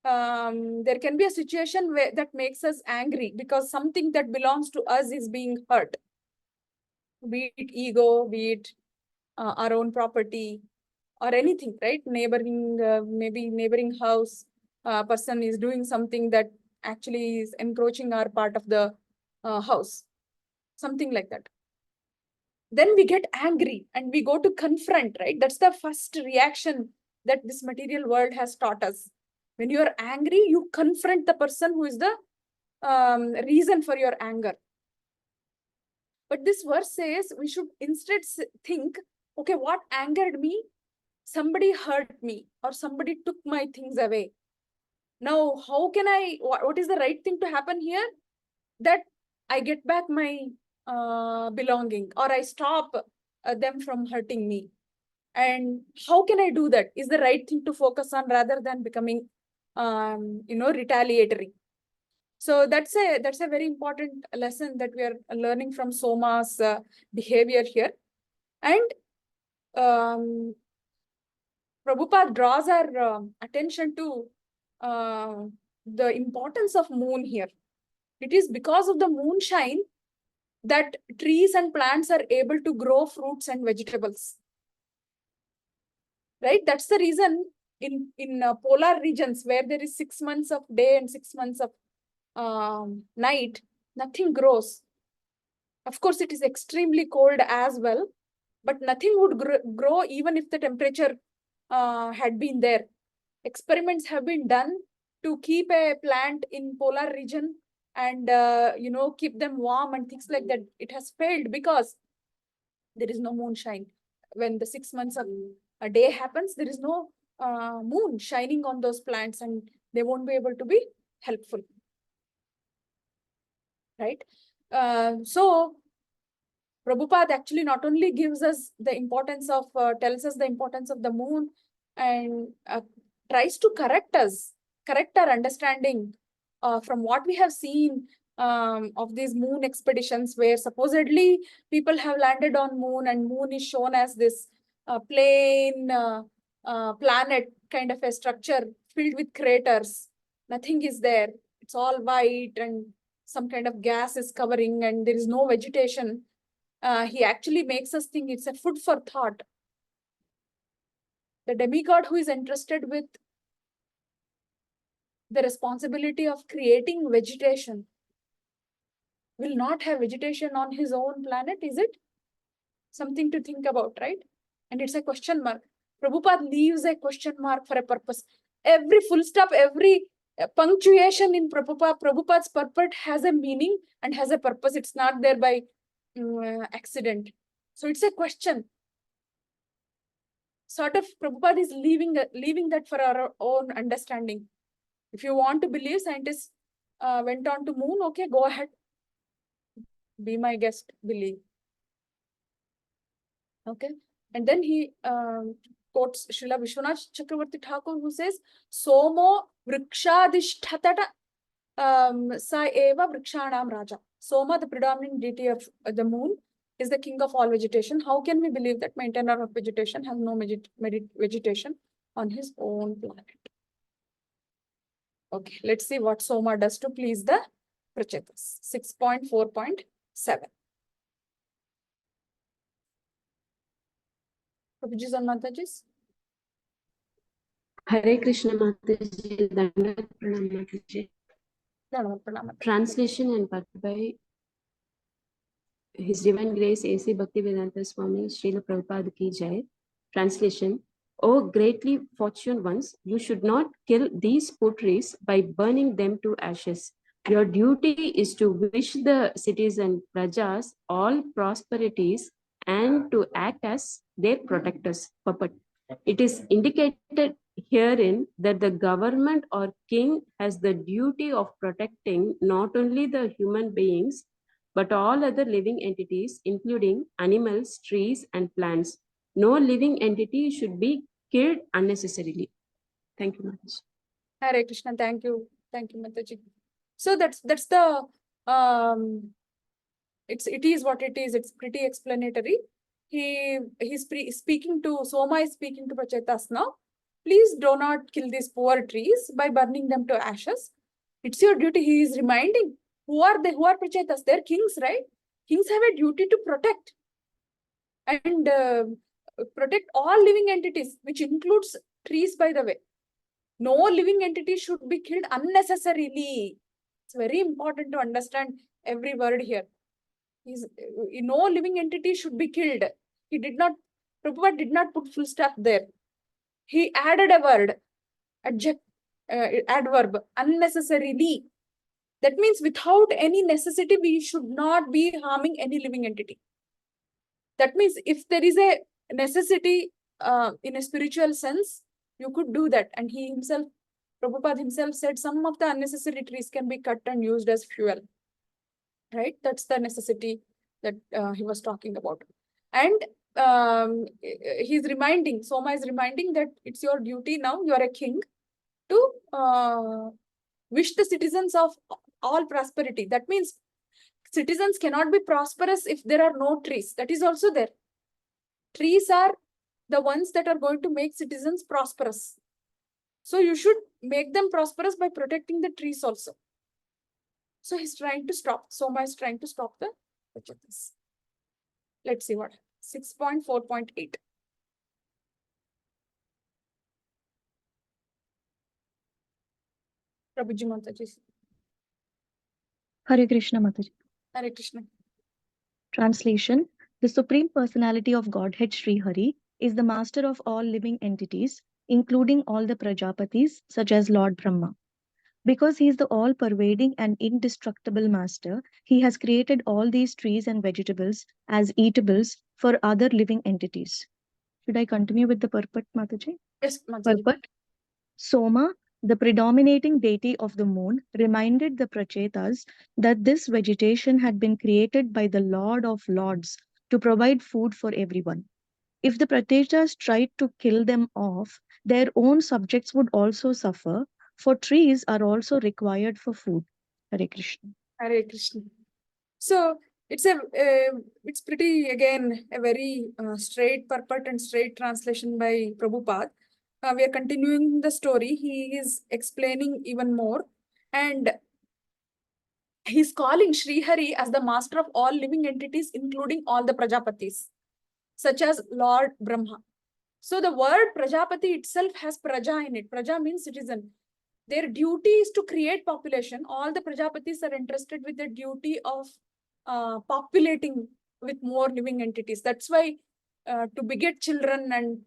There can be a situation that makes us angry because something that belongs to us is being hurt. Be it ego, be it our own property, or anything, right? Maybe neighboring house person is doing something that actually is encroaching our part of the house, something like that. Then we get angry and we go to confront, right? That's the first reaction that this material world has taught us. When you are angry, you confront the person who is the reason for your anger. But this verse says we should instead think, okay, what angered me? Somebody hurt me or somebody took my things away. Now, how can what is the right thing to happen here? That I get back my belonging, or I stop them from hurting me. And how can I do that? Is the right thing to focus on rather than becoming, retaliatory. So that's a very important lesson that we are learning from Soma's behavior here. And Prabhupada draws our attention to the importance of moon here. It is because of the moonshine that trees and plants are able to grow fruits and vegetables. Right? That's the reason in polar regions where there is 6 months of day and 6 months of night, nothing grows. Of course, it is extremely cold as well, but nothing would grow even if the temperature had been there. Experiments have been done to keep a plant in polar region and keep them warm and things like that. It has failed because there is no moonshine. When the 6 months of a day happens, there is no moon shining on those plants and they won't be able to be helpful. Right? So Prabhupada actually not only gives us the importance of, tells us the importance of the moon and tries to correct our understanding from what we have seen of these moon expeditions where supposedly people have landed on moon and moon is shown as this plain planet kind of a structure filled with craters. Nothing is there. It's all white and some kind of gas is covering and there is no vegetation. He actually makes us think it's a food for thought. The demigod who is entrusted with the responsibility of creating vegetation will not have vegetation on his own planet, is it? Something to think about, right? And it's a question mark. Prabhupada leaves a question mark for a purpose. Every full stop, every punctuation in Prabhupada's purport has a meaning and has a purpose. It's not there by accident. So it's a question. Sort of Prabhupada is leaving that for our own understanding. If you want to believe scientists went on to moon, okay, go ahead. Be my guest, believe. Okay. And then he quotes Srila Vishwanath Chakravarti Thakur, who says, Somo vrikshadishthatata sa eva vrikshanam raja. Soma, the predominant deity of the moon, is the king of all vegetation. How can we believe that maintainer of vegetation has no vegetation on his own planet? Okay, let's see what Soma does to please the Prachetas. 6.4.7. Prabhuji's and Mataji's. Hare Krishna Mataji, Dandavat Pranam Mataji. Translation and part by His Divine Grace A.C. Bhaktivedanta Swami Srila Prabhupada Ki Jai. Translation: O greatly fortunate ones, you should not kill these potteries by burning them to ashes. Your duty is to wish the cities and prajas all prosperities and to act as their protectors. It is indicated herein that the government or king has the duty of protecting not only the human beings, but all other living entities, including animals, trees, and plants. No living entity should be killed unnecessarily. Thank you, Mataji. Hare Krishna, thank you, Mataji. So that's the it is what it is. It's pretty explanatory. He's speaking to Soma is speaking to Prachetas now. Please do not kill these poor trees by burning them to ashes. It's your duty. He is reminding. Who are they? Who are Prachetas? They're kings, right? Kings have a duty to protect and protect all living entities, which includes trees, by the way. No living entity should be killed unnecessarily. It's very important to understand every word here. No living entity should be killed. Prabhupada did not put full stop there. He added a word, adverb, unnecessarily. That means without any necessity, we should not be harming any living entity. That means if there is a necessity in a spiritual sense, you could do that. And Prabhupada himself said some of the unnecessary trees can be cut and used as fuel. Right? That's the necessity that he was talking about. And Soma is reminding that it's your duty now, you are a king, to wish the citizens of all prosperity. That means citizens cannot be prosperous if there are no trees. That is also there. Trees are the ones that are going to make citizens prosperous. So you should make them prosperous by protecting the trees also. So he's trying to stop. Soma is trying to stop the Prachetas. Let's see what. 6.4.8. Prabhuji Mataji. Hare Krishna Mataji. Hare Krishna. Translation: The Supreme Personality of Godhead Sri Hari is the master of all living entities, including all the Prajapatis, such as Lord Brahma. Because he is the all-pervading and indestructible master, he has created all these trees and vegetables as eatables for other living entities. Should I continue with the purport, Mataji? Yes, Mataji. Purport. Soma, the predominating deity of the moon, reminded the Prachetas that this vegetation had been created by the Lord of Lords to provide food for everyone. If the Prachetas tried to kill them off, their own subjects would also suffer, for trees are also required for food. Hare Krishna. Hare Krishna. So it's pretty, again, a very straight purport and straight translation by Prabhupada. We are continuing the story. He is explaining even more, and he's calling Sri Hari as the master of all living entities, including all the Prajapatis, such as Lord Brahma. So the word Prajapati itself has Praja in it. Praja means citizen. Their duty is to create population. All the Prajapatis are entrusted with the duty of populating with more living entities. That's why to beget children and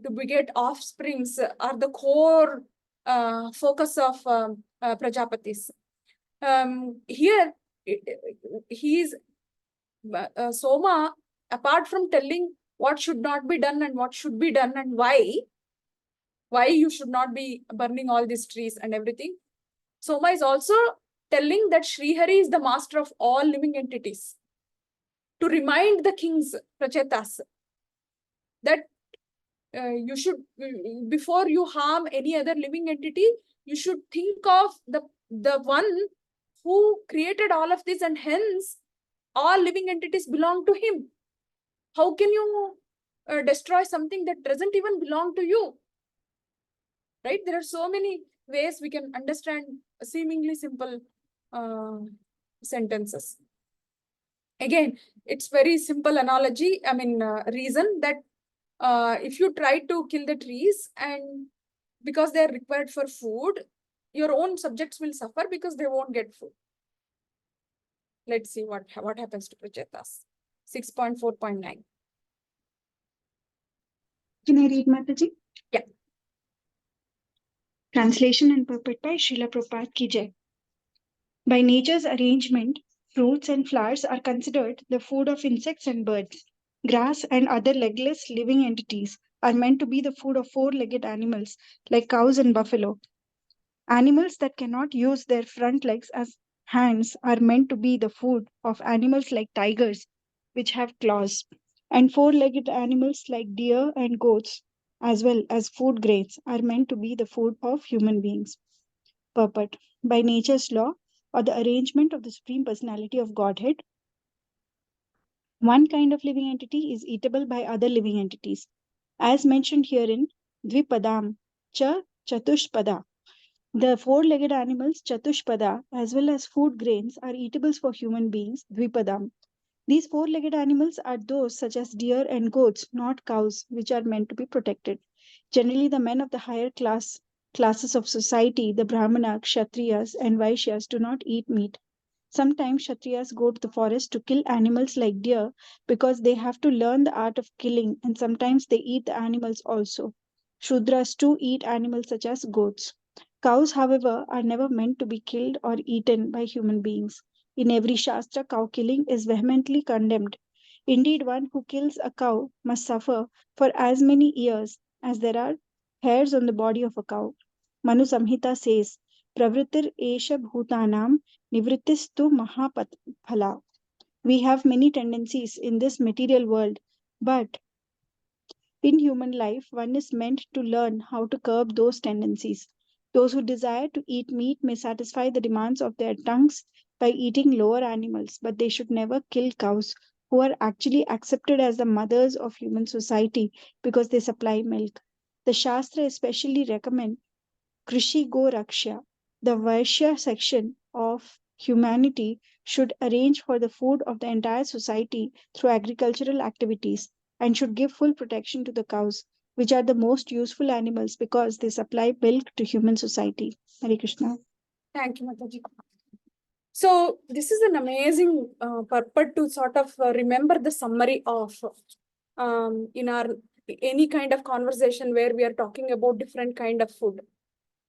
to beget offsprings are the core focus of Prajapatis. Here, Soma apart from telling what should not be done and what should be done and why you should not be burning all these trees and everything, Soma is also telling that Srihari is the master of all living entities. To remind the kings, Prachetas, that you should, before you harm any other living entity, you should think of the one who created all of this, and hence all living entities belong to him. How can you destroy something that doesn't even belong to you? Right? There are so many ways we can understand seemingly simple sentences. Again, it's very simple analogy, reason that if you try to kill the trees, and because they are required for food, your own subjects will suffer because they won't get food. Let's see what happens to Prachetas. 6.4.9. Can I read, Mataji? Yeah. Translation and purport by Srila Prabhupada Ki Jai. By nature's arrangement, fruits and flowers are considered the food of insects and birds. Grass and other legless living entities are meant to be the food of four-legged animals like cows and buffalo. Animals that cannot use their front legs as hands are meant to be the food of animals like tigers, which have claws. And four-legged animals like deer and goats, as well as food grains, are meant to be the food of human beings. Purport. By nature's law, or the arrangement of the Supreme Personality of Godhead, one kind of living entity is eatable by other living entities. As mentioned herein, Dvipadam, Cha Chatushpada. The four-legged animals, Chatushpada, as well as food grains, are eatables for human beings, Dvipadam. These four-legged animals are those such as deer and goats, not cows, which are meant to be protected. Generally, the men of the higher classes of society, the Brahmana, Kshatriyas, and Vaishyas, do not eat meat. Sometimes Kshatriyas go to the forest to kill animals like deer because they have to learn the art of killing, and sometimes they eat the animals also. Shudras too eat animals such as goats. Cows, however, are never meant to be killed or eaten by human beings. In every Shastra, cow killing is vehemently condemned. Indeed, one who kills a cow must suffer for as many years as there are hairs on the body of a cow. Manu Samhita says, Pravritir Esha Bhutanam Nivrittistu Mahaphala. We have many tendencies in this material world, but in human life, one is meant to learn how to curb those tendencies. Those who desire to eat meat may satisfy the demands of their tongues by eating lower animals, but they should never kill cows, who are actually accepted as the mothers of human society because they supply milk. The Shastra especially recommend Krishi Go Raksha. The Vaishya section of humanity should arrange for the food of the entire society through agricultural activities and should give full protection to the cows, which are the most useful animals because they supply milk to human society. Hare Krishna. Thank you, Mataji. So this is an amazing purport to sort of remember the summary of in our any kind of conversation where we are talking about different kind of food.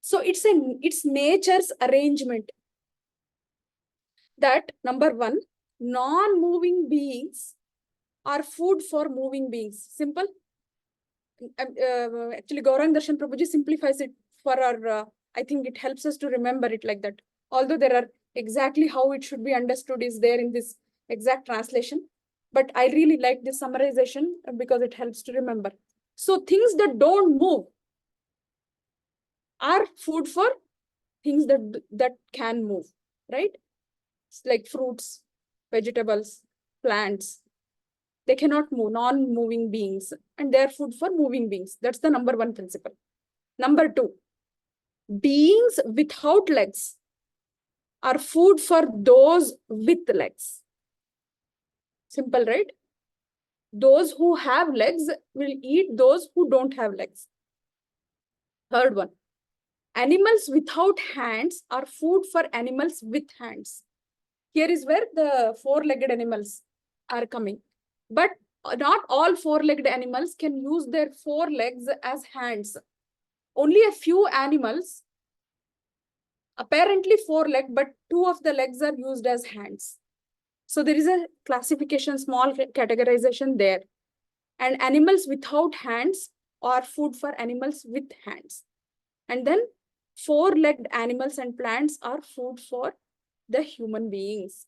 So it's nature's arrangement that number one, non-moving beings are food for moving beings. Simple. Actually, Gaurang Darshan Prabhuji simplifies it for our, I think it helps us to remember it like that. Although there are exactly how it should be understood is there in this exact translation. But I really like this summarization because it helps to remember. So things that don't move are food for things that can move, right? It's like fruits, vegetables, plants. They cannot move, non-moving beings, and they're food for moving beings. That's the number one principle. Number two, beings without legs are food for those with legs. Simple, right? Those who have legs will eat those who don't have legs. Third one, animals without hands are food for animals with hands. Here is where the four-legged animals are coming. But not all four-legged animals can use their four legs as hands. Only a few animals, apparently four-legged, but two of the legs are used as hands. So there is a classification, small categorization there. And animals without hands are food for animals with hands. And then four-legged animals and plants are food for the human beings.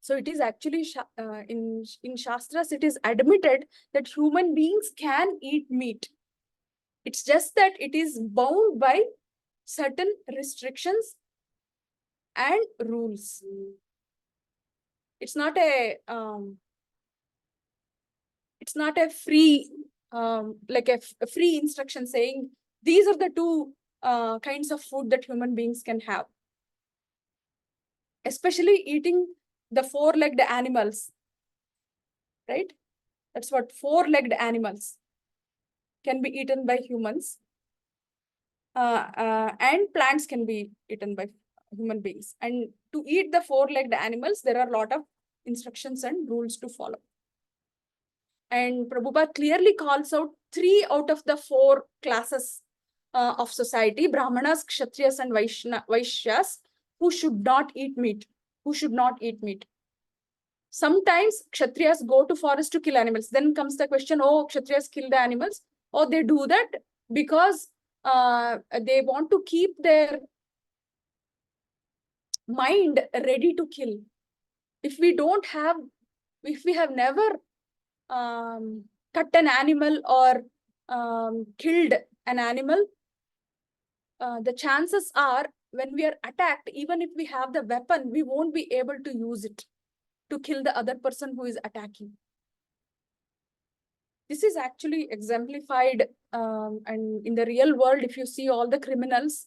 So it is actually in Shastras, it is admitted that human beings can eat meat. It's just that it is bound by certain restrictions and rules. It's not a free like a free instruction saying these are the two kinds of food that human beings can have. Especially eating the four-legged animals, right? That's what four-legged animals can be eaten by humans, and plants can be eaten by human beings. And to eat the four-legged animals, there are a lot of instructions and rules to follow. And Prabhupada clearly calls out 3 out of the 4 classes of society, Brahmanas, Kshatriyas, and Vaishyas, who should not eat meat. Sometimes Kshatriyas go to forest to kill animals. Then comes the question, oh, Kshatriyas kill the animals. Or they do that because they want to keep their mind ready to kill. If we have never cut an animal or killed an animal, the chances are when we are attacked, even if we have the weapon, we won't be able to use it to kill the other person who is attacking. This is actually exemplified, and in the real world, if you see all the criminals,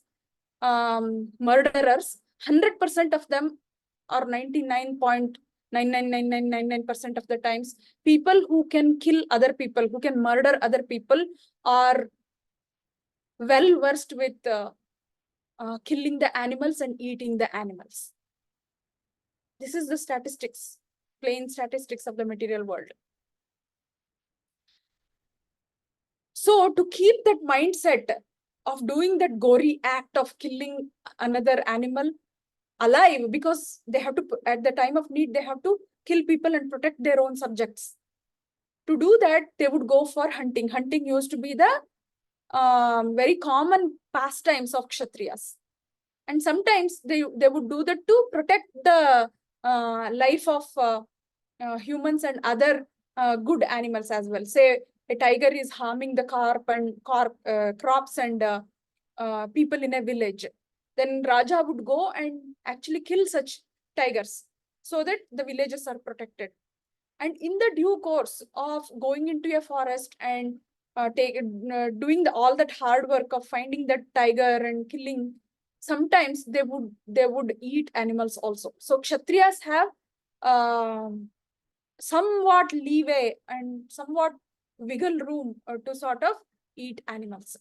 murderers, 100% of them, or 99.99999% of the times, people who can kill other people, who can murder other people, are well versed with killing the animals and eating the animals. This is the statistics, plain statistics of the material world. So to keep that mindset of doing that gory act of killing another animal alive, because they have to, at the time of need, they have to kill people and protect their own subjects. To do that, they would go for hunting. Hunting used to be the very common pastimes of Kshatriyas. And sometimes they would do that to protect the life of humans and other good animals as well. Say a tiger is harming the crops and people in a village. Then Raja would go and actually kill such tigers so that the villages are protected. And in the due course of going into a forest and doing all that hard work of finding that tiger and killing, sometimes they would eat animals also. So Kshatriyas have somewhat leeway and somewhat wiggle room to sort of eat animals.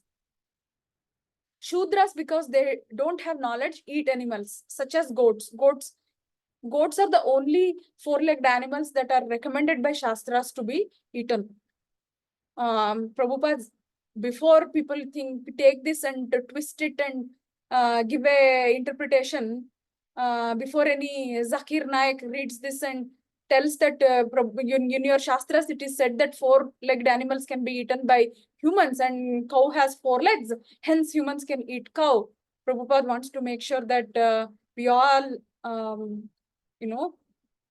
Shudras, because they don't have knowledge, eat animals such as goats. Goats are the only four-legged animals that are recommended by Shastras to be eaten. Prabhupada, before people take this and twist it and give a interpretation, before any Zakir Naik reads this and tells that in your Shastras it is said that four-legged animals can be eaten by humans and cow has 4 legs, hence humans can eat cow. Prabhupada wants to make sure that we all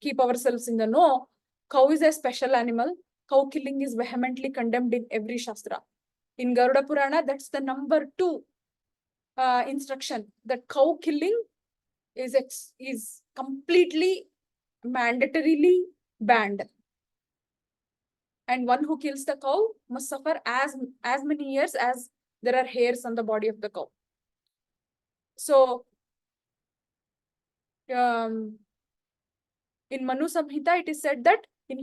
keep ourselves in the know. Cow is a special animal. Cow killing is vehemently condemned in every Shastra. In Garuda Purana, that's the number 2 instruction, that cow killing is completely mandatorily banned. And one who kills the cow must suffer as many years as there are hairs on the body of the cow. So, in Manu Samhita, it is said that in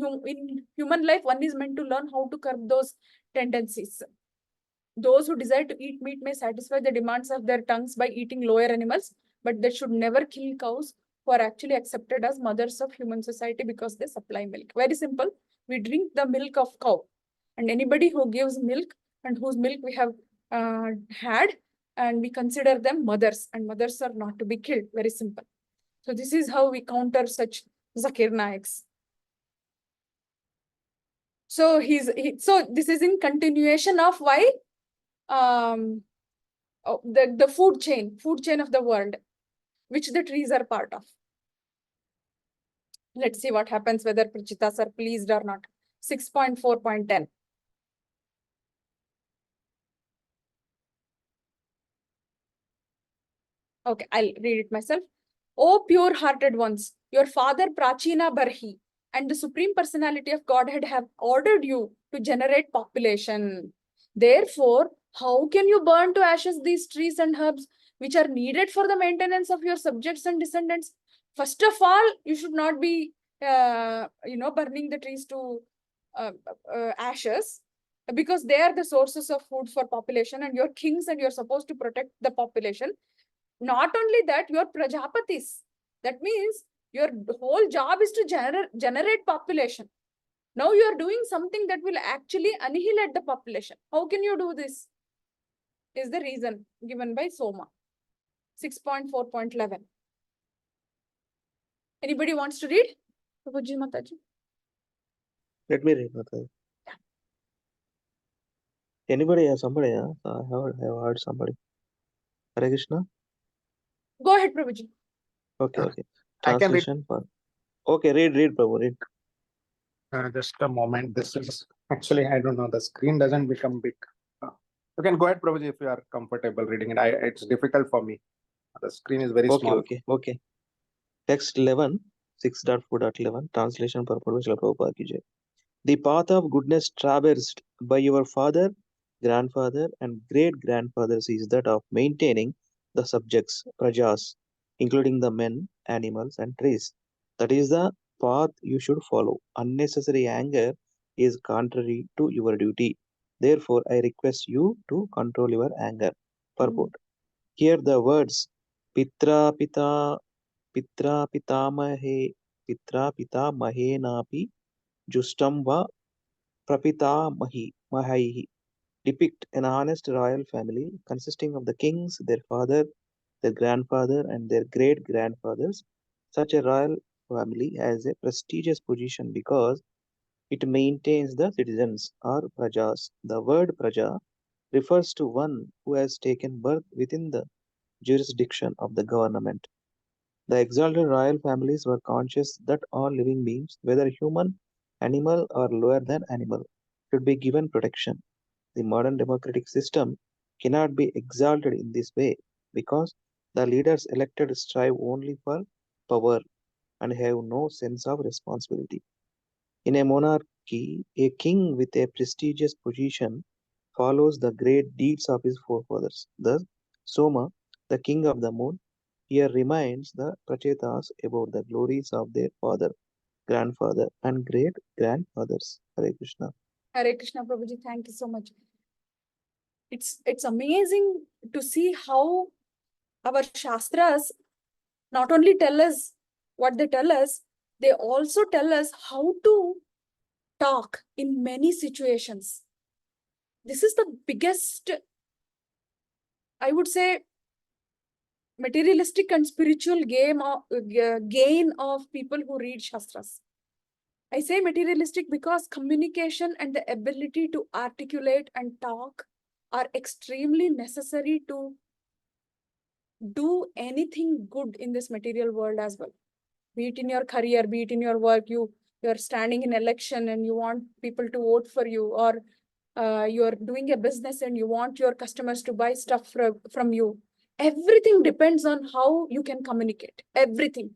human life, one is meant to learn how to curb those tendencies. Those who desire to eat meat may satisfy the demands of their tongues by eating lower animals, but they should never kill cows who are actually accepted as mothers of human society because they supply milk. Very simple. We drink the milk of cow, and anybody who gives milk and whose milk we have had, and we consider them mothers, and mothers are not to be killed. Very simple. So this is how we counter such Zakir Naiks. So so this is in continuation of why the food chain of the world, which the trees are part of. Let's see what happens, whether Prachitas are pleased or not. 6.4.10. Okay, I'll read it myself. O pure-hearted ones, your father Prachina Barhi and the Supreme Personality of Godhead have ordered you to generate population. Therefore, how can you burn to ashes these trees and herbs which are needed for the maintenance of your subjects and descendants? First of all, you should not be, burning the trees to ashes, because they are the sources of food for population, and you're kings and you're supposed to protect the population. Not only that, you're Prajapatis. That means your whole job is to generate population. Now you are doing something that will actually annihilate the population. How can you do this? Is the reason given by Soma. 6.4.11. Anybody wants to read? Suma Mataji. Let me read, Mataji. Anybody? Somebody? I have heard somebody. Hare Krishna. Go ahead, Prabhuji. Okay. I can read. Translation for. Okay, read, Prabhu, read. Just a moment. This is actually, I don't know. The screen doesn't become big. You can go ahead, Prabhuji, if you are comfortable reading it. It's difficult for me. The screen is very small. Okay. Text 11, 6.4.11. Translation for Srila Prabhupada ki jai. The path of goodness traversed by your father, grandfather, and great-grandfathers is that of maintaining the subjects, prajas, including the men, animals, and trees. That is the path you should follow. Unnecessary anger is contrary to your duty. Therefore, I request you to control your anger. Purport. Here the words Pitra Pitamahe Napi Justam va Mahaihi depict an honest royal family consisting of the kings, their father, their grandfather, and their great grandfathers. Such a royal family has a prestigious position because it maintains the citizens or prajas. The word praja refers to one who has taken birth within the jurisdiction of the government. The exalted royal families were conscious that all living beings, whether human, animal, or lower than animal, should be given protection. The modern democratic system cannot be exalted in this way because the leaders elected strive only for power and have no sense of responsibility. In a monarchy, a king with a prestigious position follows the great deeds of his forefathers. Thus, Soma, the king of the moon, here reminds the Prachetas about the glories of their father, grandfather, and great grandfathers. Hare Krishna. Hare Krishna, Prabhuji. Thank you so much. It's amazing to see how our Shastras not only tell us what they tell us, they also tell us how to talk in many situations. This is the biggest, I would say, materialistic and spiritual gain of people who read Shastras. I say materialistic because communication and the ability to articulate and talk are extremely necessary to do anything good in this material world as well. Be it in your career, be it in your work, you're standing in election and you want people to vote for you, or you're doing a business and you want your customers to buy stuff from you. Everything depends on how you can communicate. Everything.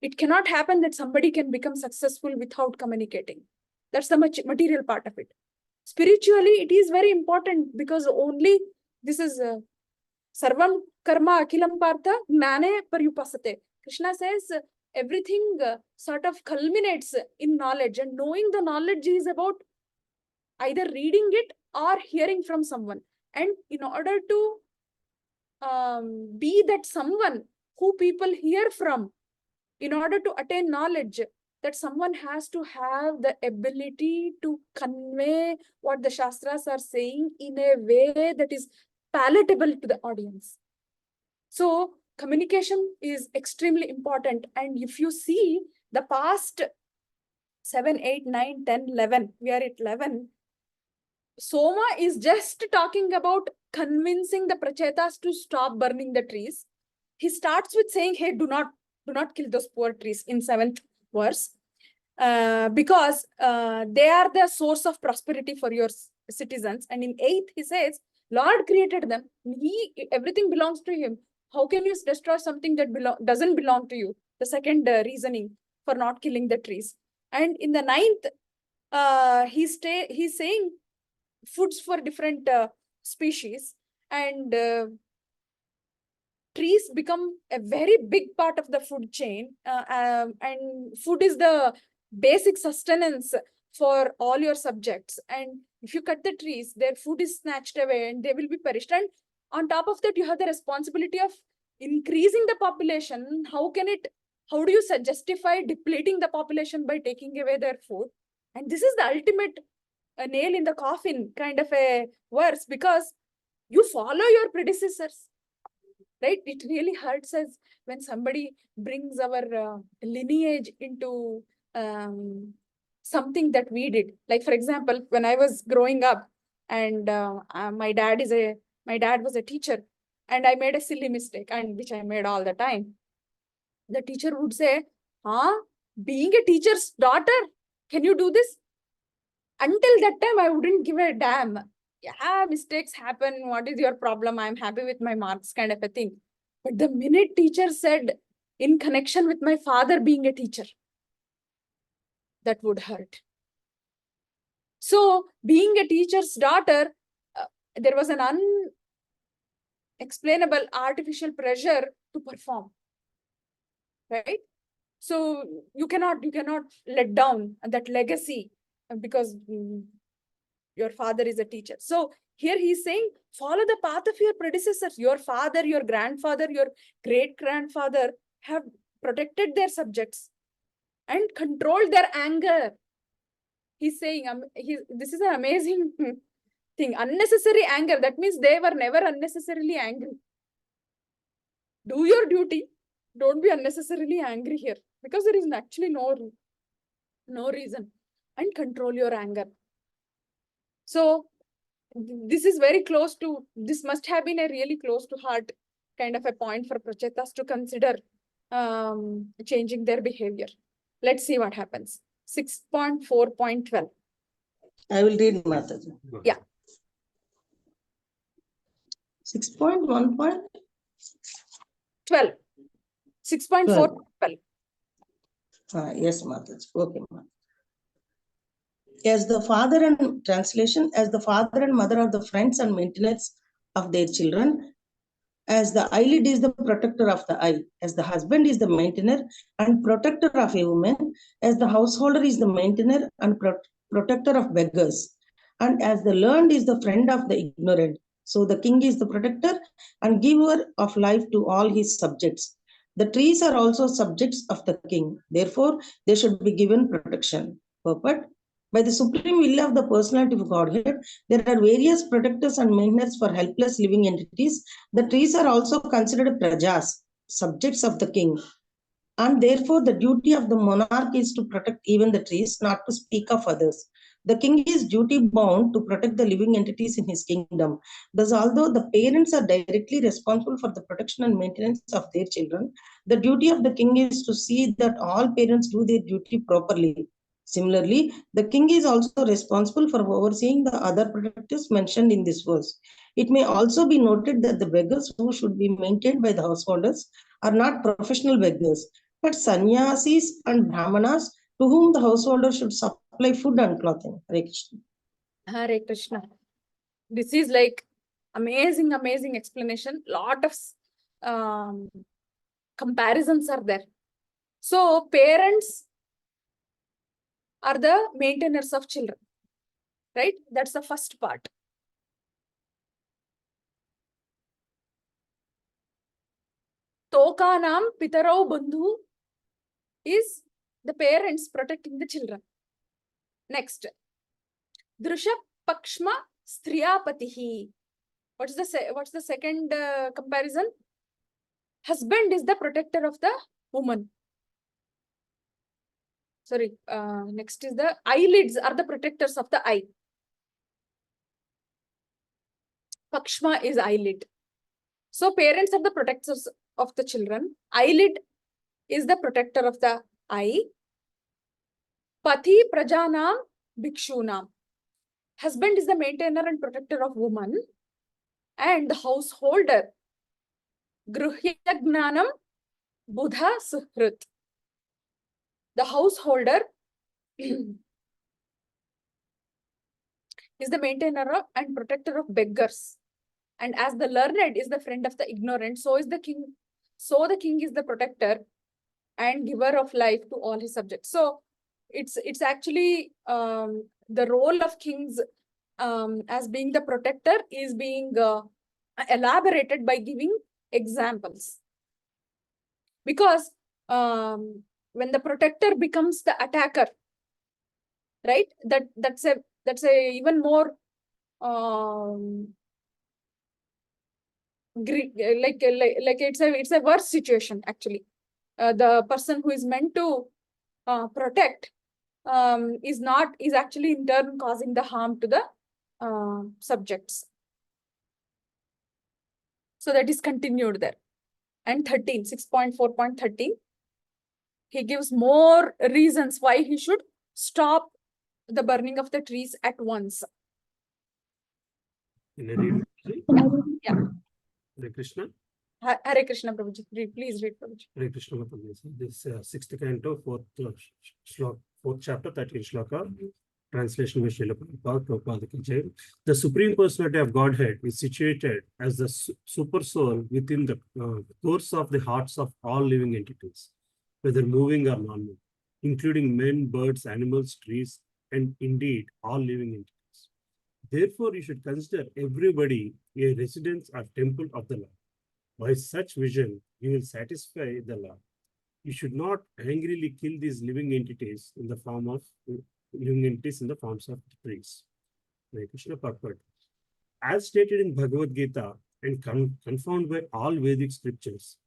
It cannot happen that somebody can become successful without communicating. That's the material part of it. Spiritually, it is very important because only this is Sarvam Karma Akilam Partha Gnane Paryupasate. Krishna says everything sort of culminates in knowledge, and knowing the knowledge is about either reading it or hearing from someone. And in order to be that someone who people hear from, in order to attain knowledge, that someone has to have the ability to convey what the Shastras are saying in a way that is palatable to the audience. So communication is extremely important. And if you see the past 7, 8, 9, 10, 11, we are at 11. Soma is just talking about convincing the Prachetas to stop burning the trees. He starts with saying, hey, do not kill those poor trees in 7th verse. Because they are the source of prosperity for your citizens. And in 8th, he says, Lord created them. Everything belongs to him. How can you destroy something that doesn't belong to you? The second reasoning for not killing the trees. And in the 9th, he's saying foods for different species, and trees become a very big part of the food chain, and food is the basic sustenance for all your subjects. And if you cut the trees, their food is snatched away and they will be perished. And on top of that, you have the responsibility of increasing the population. How do you justify depleting the population by taking away their food? And this is the ultimate nail in the coffin kind of a verse, because you follow your predecessors. Right? It really hurts us when somebody brings our lineage into something that we did. Like, for example, when I was growing up, and my dad was a teacher, and I made a silly mistake, and which I made all the time. The teacher would say, being a teacher's daughter, can you do this? Until that time, I wouldn't give a damn. Yeah, mistakes happen. What is your problem? I'm happy with my marks, kind of a thing. But the minute teacher said, in connection with my father being a teacher, that would hurt. So, being a teacher's daughter, there was an unexplainable artificial pressure to perform. Right? So, you cannot let down that legacy because your father is a teacher. So here he's saying, follow the path of your predecessors. Your father, your grandfather, your great-grandfather have protected their subjects and controlled their anger. He's saying, this is an amazing thing. Unnecessary anger. That means they were never unnecessarily angry. Do your duty. Don't be unnecessarily angry here, because there is actually no reason. And control your anger. So this is very close to, this must have been a really close to heart kind of a point for Prachetas to consider changing their behavior. Let's see what happens. 6.4.12. I will read, Mataji. Yeah. 6.1.12. 6.4.12. Yes, Mataji. Okay, Mataji. As the father and translation, as the father and mother are the friends and maintenance of their children, as the eyelid is the protector of the eye, as the husband is the maintainer and protector of a woman, as the householder is the maintainer and protector of beggars, and as the learned is the friend of the ignorant, so the king is the protector and giver of life to all his subjects. The trees are also subjects of the king, therefore they should be given protection. Purport: by the supreme will of the personality of Godhead, there are various protectors and maintainers for helpless living entities. The trees are also considered prajas, subjects of the king. And therefore, the duty of the monarch is to protect even the trees, not to speak of others. The king is duty bound to protect the living entities in his kingdom. Thus, although the parents are directly responsible for the protection and maintenance of their children, the duty of the king is to see that all parents do their duty properly. Similarly, the king is also responsible for overseeing the other protectors mentioned in this verse. It may also be noted that the beggars who should be maintained by the householders are not professional beggars, but sannyasis and brahmanas to whom the householder should supply food and clothing. Hare Krishna. Hare Krishna. This is like amazing explanation. Lot of comparisons are there. So parents are the maintainers of children, right? That's the first part. Tokanam Pitarau Bandhu is the parents protecting the children. Next, Drusha Pakshma Striyapatihi. What's the second comparison? Husband is the protector of the woman. Sorry, next is the eyelids are the protectors of the eye. Pakshma is eyelid. So parents are the protectors of the children. Eyelid is the protector of the eye. Pati prajanam bhikshunam. Husband is the maintainer and protector of woman. And the householder. Gruhya gnanam buddha suhrit. The householder is the maintainer of and protector of beggars. And as the learned is the friend of the ignorant, so is the king. So the king is the protector and giver of life to all his subjects. So it's actually the role of kings as being the protector is being elaborated by giving examples. Because when the protector becomes the attacker, right? That's a even more like it's a worse situation actually. The person who is meant to protect is actually in turn causing the harm to the subjects. So that is continued there. And 6.4.13, he gives more reasons why he should stop the burning of the trees at once. Can I read? Yeah. Hare Krishna. Hare Krishna, Prabhuji. Please read, Prabhuji. Hare Krishna Mataji. This 6th canto, 4th chapter, 13th shloka. Translation by Srila Prabhupada Ki Jai. The Supreme Personality of Godhead is situated as the super soul within the course of the hearts of all living entities, whether moving or non-moving, including men, birds, animals, trees, and indeed all living entities. Therefore, you should consider everybody a residence or temple of the Lord. By such vision, you will satisfy the Lord. You should not angrily kill these living entities in the form of forms of trees. Hare Krishna purport. As stated in Bhagavad Gita and confirmed by all Vedic scriptures,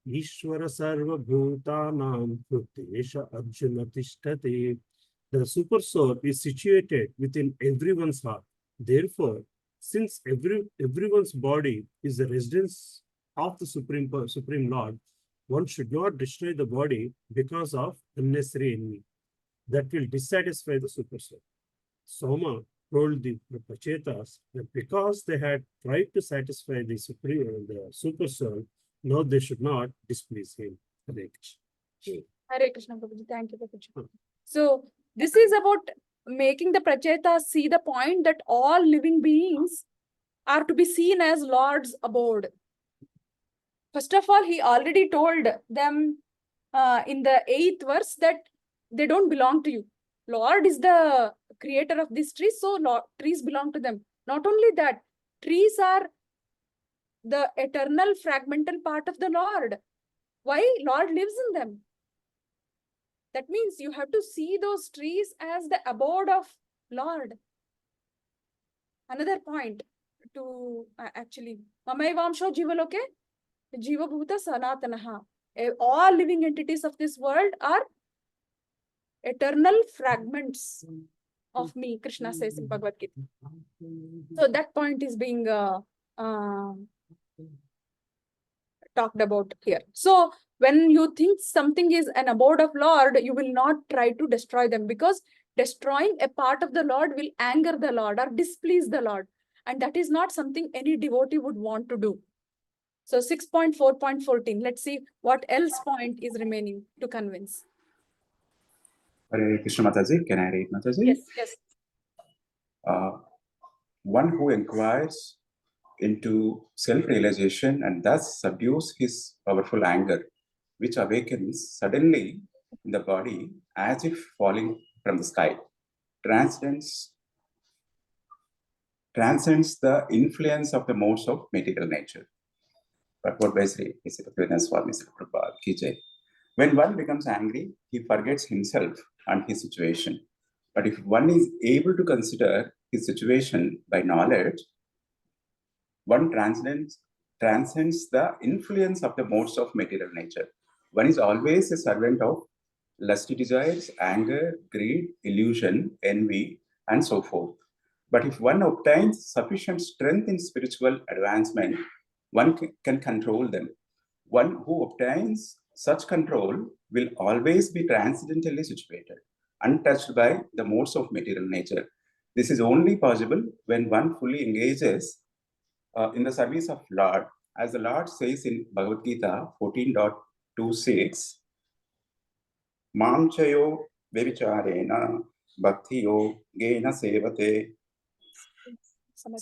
Ishvara sarva bhutanam hritesha arjuna tishtate. The super soul is situated within everyone's heart. Therefore, since everyone's body is the residence of the Supreme Lord, one should not destroy the body because of unnecessary envy that will dissatisfy the super soul. Soma told the Prachetas that because they had tried to satisfy the super soul, no, they should not displease him. Hare Krishna. Hare Krishna, Prabhuji. Thank you, Prabhuji. So this is about making the Prachetas see the point that all living beings are to be seen as Lord's abode. First of all, he already told them in the 8th verse that they don't belong to you. Lord is the creator of these trees, so trees belong to them. Not only that, trees are the eternal fragmental part of the Lord. Why? Lord lives in them. That means you have to see those trees as the abode of Lord. Another point to actually, Mamaivamsho Jivaloke, Jiva Bhuta Sanatanaha. All living entities of this world are eternal fragments of me, Krishna says in Bhagavad Gita. So that point is being talked about here. So when you think something is an abode of Lord, you will not try to destroy them, because destroying a part of the Lord will anger the Lord or displease the Lord. And that is not something any devotee would want to do. So 6.4.14, let's see what else point is remaining to convince. Hare Krishna Mataji, can I read Mataji? Yes, yes. One who inquires into self-realization and thus subdues his powerful anger, which awakens suddenly in the body as if falling from the sky, transcends the influence of the modes of material nature. Purport by Sri Bhaktivedanta Swami Prabhupada Ki Jai. When one becomes angry, he forgets himself and his situation. But if one is able to consider his situation by knowledge, one transcends transcends the influence of the modes of material nature. One is always a servant of lusty desires, anger, greed, illusion, envy, and so forth. But if one obtains sufficient strength in spiritual advancement, one can control them. One who obtains such control will always be transcendently situated, untouched by the modes of material nature. This is only possible when one fully engages in the service of Lord, as the Lord says in Bhagavad Gita 14.26, Mam chayo vevicharena bhaktiyo gena sevate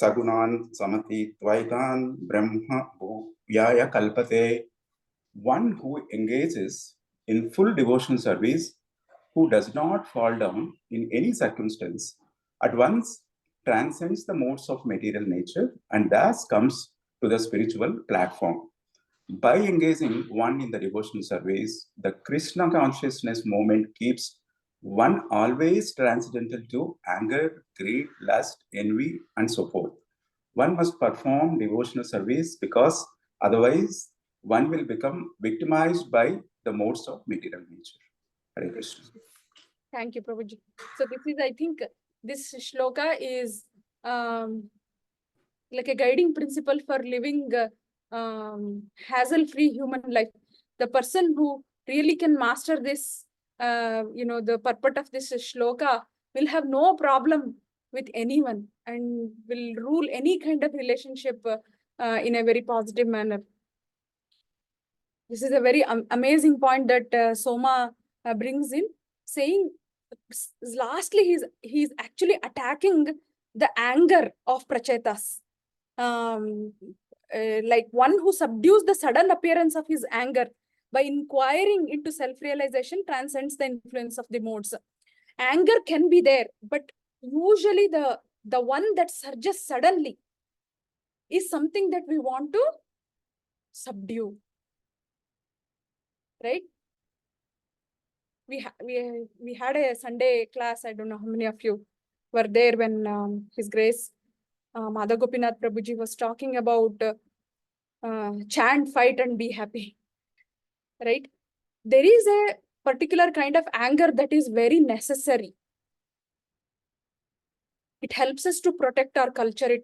sagunan samati tvaitan brahma bhuyaya kalpate. One who engages in full devotional service, who does not fall down in any circumstance, at once transcends the modes of material nature and thus comes to the spiritual platform. By engaging one in the devotional service, the Krishna consciousness movement keeps one always transcendental to anger, greed, lust, envy, and so forth. One must perform devotional service because otherwise one will become victimized by the modes of material nature. Hare Krishna. Thank you, Prabhuji. So this is, I think, this shloka is like a guiding principle for living hassle-free human life. The person who really can master this, the purport of this shloka will have no problem with anyone and will rule any kind of relationship in a very positive manner. This is a very amazing point that Soma brings in, saying lastly he's actually attacking the anger of prachetas. Like one who subdues the sudden appearance of his anger by inquiring into self-realization transcends the influence of the modes. Anger can be there, but usually the one that surges suddenly is something that we want to subdue, right? We had a Sunday class. I don't know how many of you were there when His Grace Madha Gopinath Prabhuji was talking about chant, fight, and be happy, right? There is a particular kind of anger that is very necessary. It helps us to protect our culture.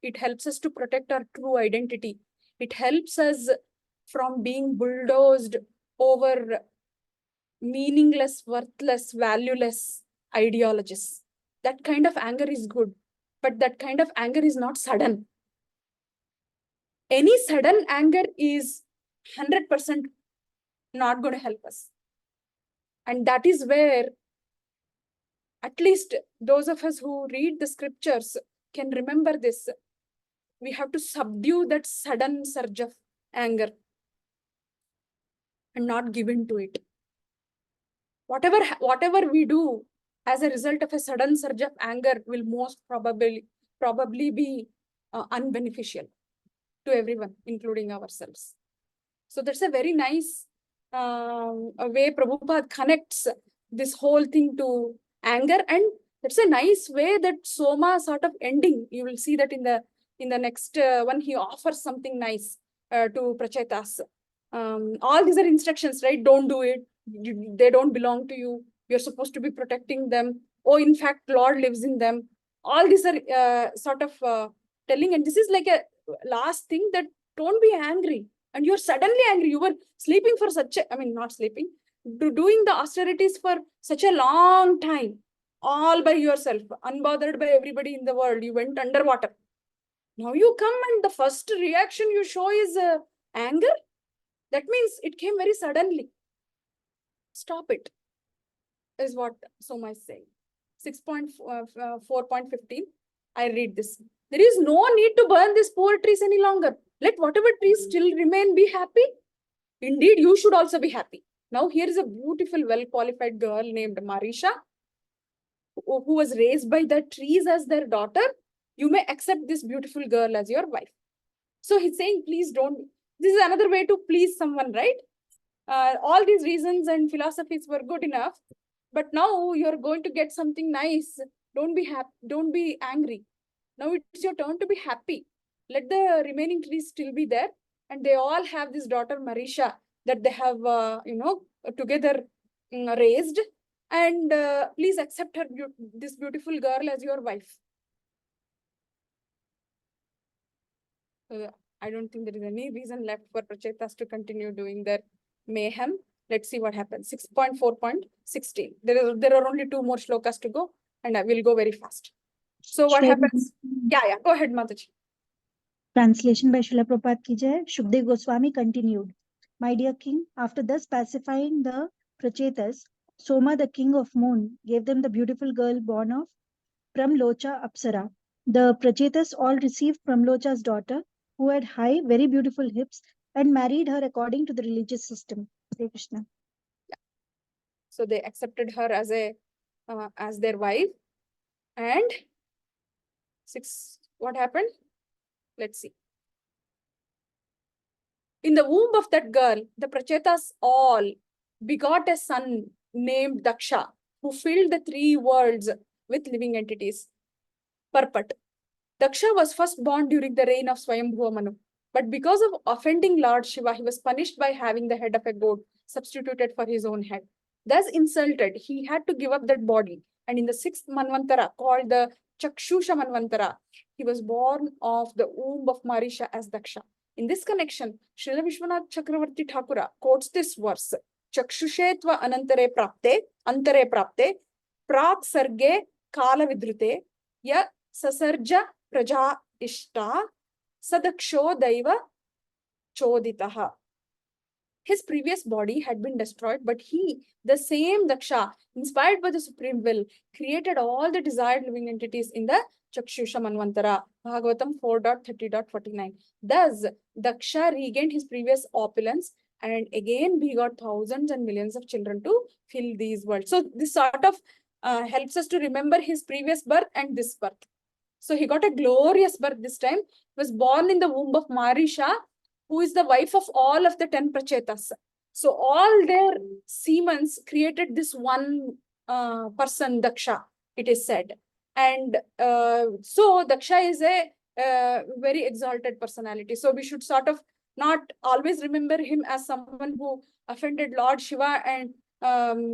It helps us to protect our true identity. It helps us from being bulldozed over meaningless, worthless, valueless ideologies. That kind of anger is good, but that kind of anger is not sudden. Any sudden anger is 100% not going to help us. And that is where at least those of us who read the scriptures can remember this. We have to subdue that sudden surge of anger and not give in to it. Whatever we do as a result of a sudden surge of anger will most probably be unbeneficial to everyone, including ourselves. So that's a very nice way Prabhupada connects this whole thing to anger, and that's a nice way that Soma sort of ending. You will see that in the next one, he offers something nice to Prachetas. All these are instructions, right? Don't do it. They don't belong to you. You're supposed to be protecting them. Oh, in fact, Lord lives in them. All these are sort of telling, and this is like a last thing, that don't be angry. And you're suddenly angry. You were sleeping for not sleeping, doing the austerities for such a long time, all by yourself, unbothered by everybody in the world. You went underwater. Now you come and the first reaction you show is anger. That means it came very suddenly. Stop it, is what Soma is saying. 6.4.15. I read this. There is no need to burn these poor trees any longer. Let whatever trees still remain be happy. Indeed, you should also be happy. Now, here is a beautiful, well-qualified girl named Marisha, who was raised by the trees as their daughter. You may accept this beautiful girl as your wife. So he's saying, please don't. This is another way to please someone, right? All these reasons and philosophies were good enough, but now you're going to get something nice. Don't be happy. Don't be angry. Now it's your turn to be happy. let the remaining trees still be there. And they all have this daughter Marisha that they have, together raised. And please accept her, this beautiful girl as your wife. I don't think there is any reason left for Prachetas to continue doing their mayhem. Let's see what happens. 6.4.16. There are only 2 more shlokas to go, and I will go very fast. So what happens? Yeah, go ahead, Mataji. Translation by Srila Prabhupada ki jai. Shukdev Goswami continued. My dear king, after thus pacifying the Prachetas, Soma, the king of moon, gave them the beautiful girl born of Pramlocha Apsara. The Prachetas all received Pramlocha's daughter, who had high, very beautiful hips, and married her according to the religious system. Hare Krishna. Yeah. So they accepted her as their wife. And 6, what happened? Let's see. In the womb of that girl, the Prachetas all begot a son named Daksha, who filled the 3 worlds with living entities. Purport. Daksha was first born during the reign of Swayambhuva Manu. But because of offending Lord Shiva, he was punished by having the head of a goat substituted for his own head. Thus insulted, he had to give up that body. And in the 6th Manvantara, called the Chakshusha Manvantara, he was born of the womb of Marisha as Daksha. In this connection, Srila Vishwanath Chakravarti Thakura quotes this verse: Chakshushetva anantare prapte, prak sarge kala vidrute, ya sasarja praja ishta, sadaksho daiva choditaha. His previous body had been destroyed, but he, the same Daksha, inspired by the supreme will, created all the desired living entities in the Chakshusha Manvantara, Bhagavatam 4.30.49. Thus, Daksha regained his previous opulence and again begot thousands and millions of children to fill these worlds. So this sort of helps us to remember his previous birth and this birth. So he got a glorious birth this time. He was born in the womb of Marisha, who is the wife of all of the 10 Prachetas. So all their semens created this one person, Daksha, it is said. And so Daksha is a very exalted personality. So we should sort of not always remember him as someone who offended Lord Shiva and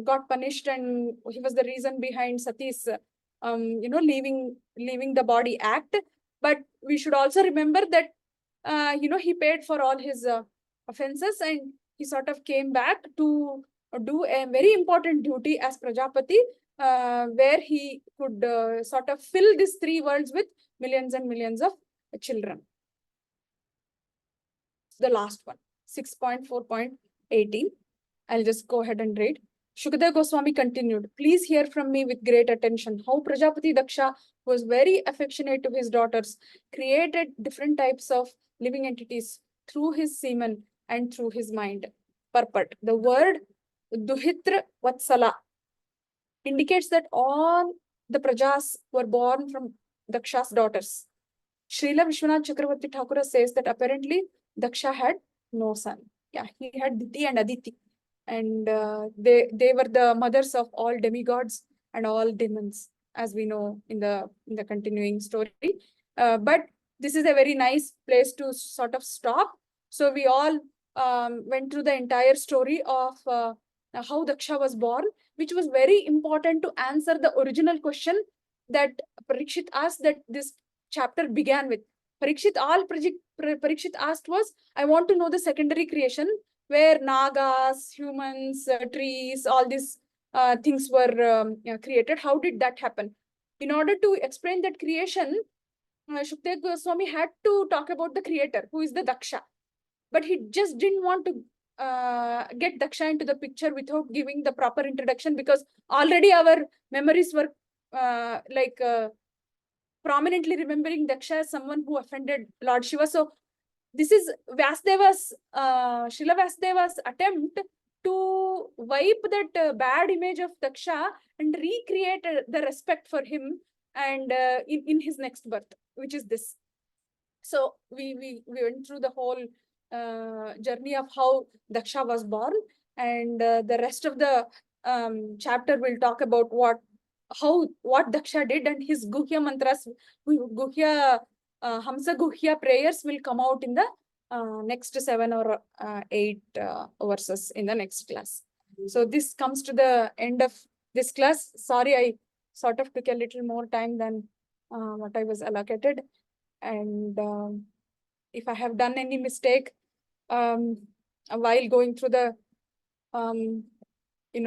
got punished, and he was the reason behind Sati's leaving the body act. But we should also remember that he paid for all his offenses, and he sort of came back to do a very important duty as Prajapati, where he could sort of fill these 3 worlds with millions and millions of children. The last one, 6.4.18. I'll just go ahead and read. Shukadeva Goswami continued, please hear from me with great attention how Prajapati Daksha was very affectionate to his daughters, created different types of living entities through his semen and through his mind. Purport. The word Duhitra Vatsala indicates that all the Prajas were born from Daksha's daughters. Srila Vishwanath Chakravarti Thakura says that apparently Daksha had no son. Yeah, he had Diti and Aditi. And they were the mothers of all demigods and all demons, as we know in the continuing story. But this is a very nice place to sort of stop. So we all went through the entire story of how Daksha was born, which was very important to answer the original question that Parikshit asked, that this chapter began with. Parikshit asked was, I want to know the secondary creation, where Nagas, humans, trees, all these things were created. How did that happen? In order to explain that creation, Shukdev Goswami had to talk about the creator, who is the Daksha. But he just didn't want to get Daksha into the picture without giving the proper introduction, because already our memories were prominently remembering Daksha as someone who offended Lord Shiva. So this is Vasudeva's, Srila Vasudeva's attempt to wipe that bad image of Daksha and recreate the respect for him and in his next birth, which is this. So we went through the whole journey of how Daksha was born, and the rest of the chapter will talk about what Daksha did and his Guhya mantras, Guhya Hamsa Guhya prayers will come out in the next 7 or 8 verses in the next class. So this comes to the end of this class. Sorry, I sort of took a little more time than what I was allocated. And if I have done any mistake while going through the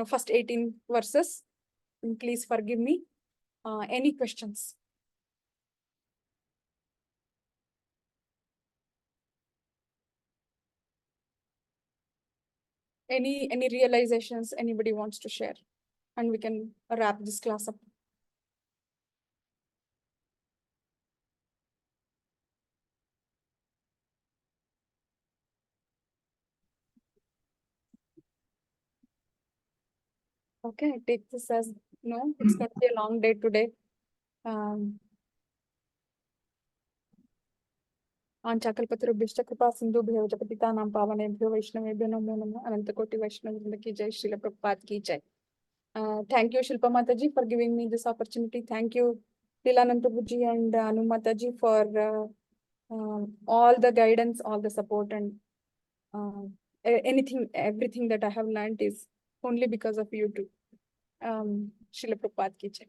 first 18 verses, please forgive me. Any questions? Any realizations anybody wants to share? And we can wrap this class up. Okay, I take this as no, it's going to be a long day today. Anchakalpatrubhishta kripa sindhubhyo japatitanam pavanebhyo vaishnavebhyo namo namah anantakoti vaishnavavrinda ki jai, Srila Prabhupada ki jai. Thank you, Shilpa Mataji, for giving me this opportunity. Thank you, Lilananda Prabhuji and Anu Mataji for all the guidance, all the support, and everything that I have learned is only because of you two. Srila Prabhupada ki jai.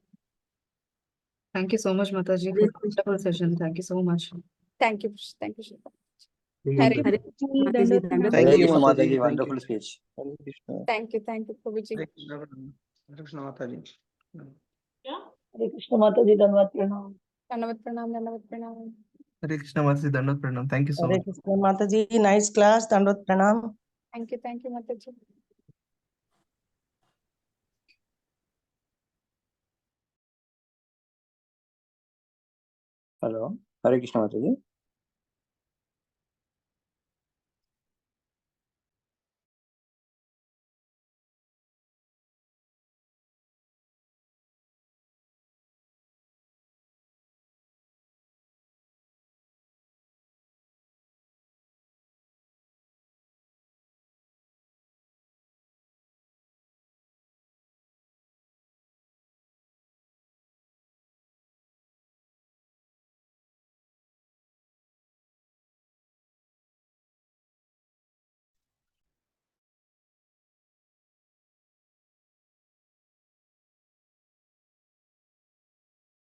Thank you so much, Mataji, for the wonderful session. Thank you so much. Thank you, Shilpa. Hare Hare Krishna. Thank you, Krishna. Mataji. Wonderful speech. Hare Krishna. Thank you, Prabhuji. Hare Krishna Mataji. Hare Krishna Mataji, Dhanavad Pranam. Dhanavad Pranam. Hare Krishna Mataji, Dandavat Pranam. Thank you so Hare much. Krishna Mataji, nice class, Dhanavad Pranam. Thank you, Mataji. Hello. Hare Krishna Mataji.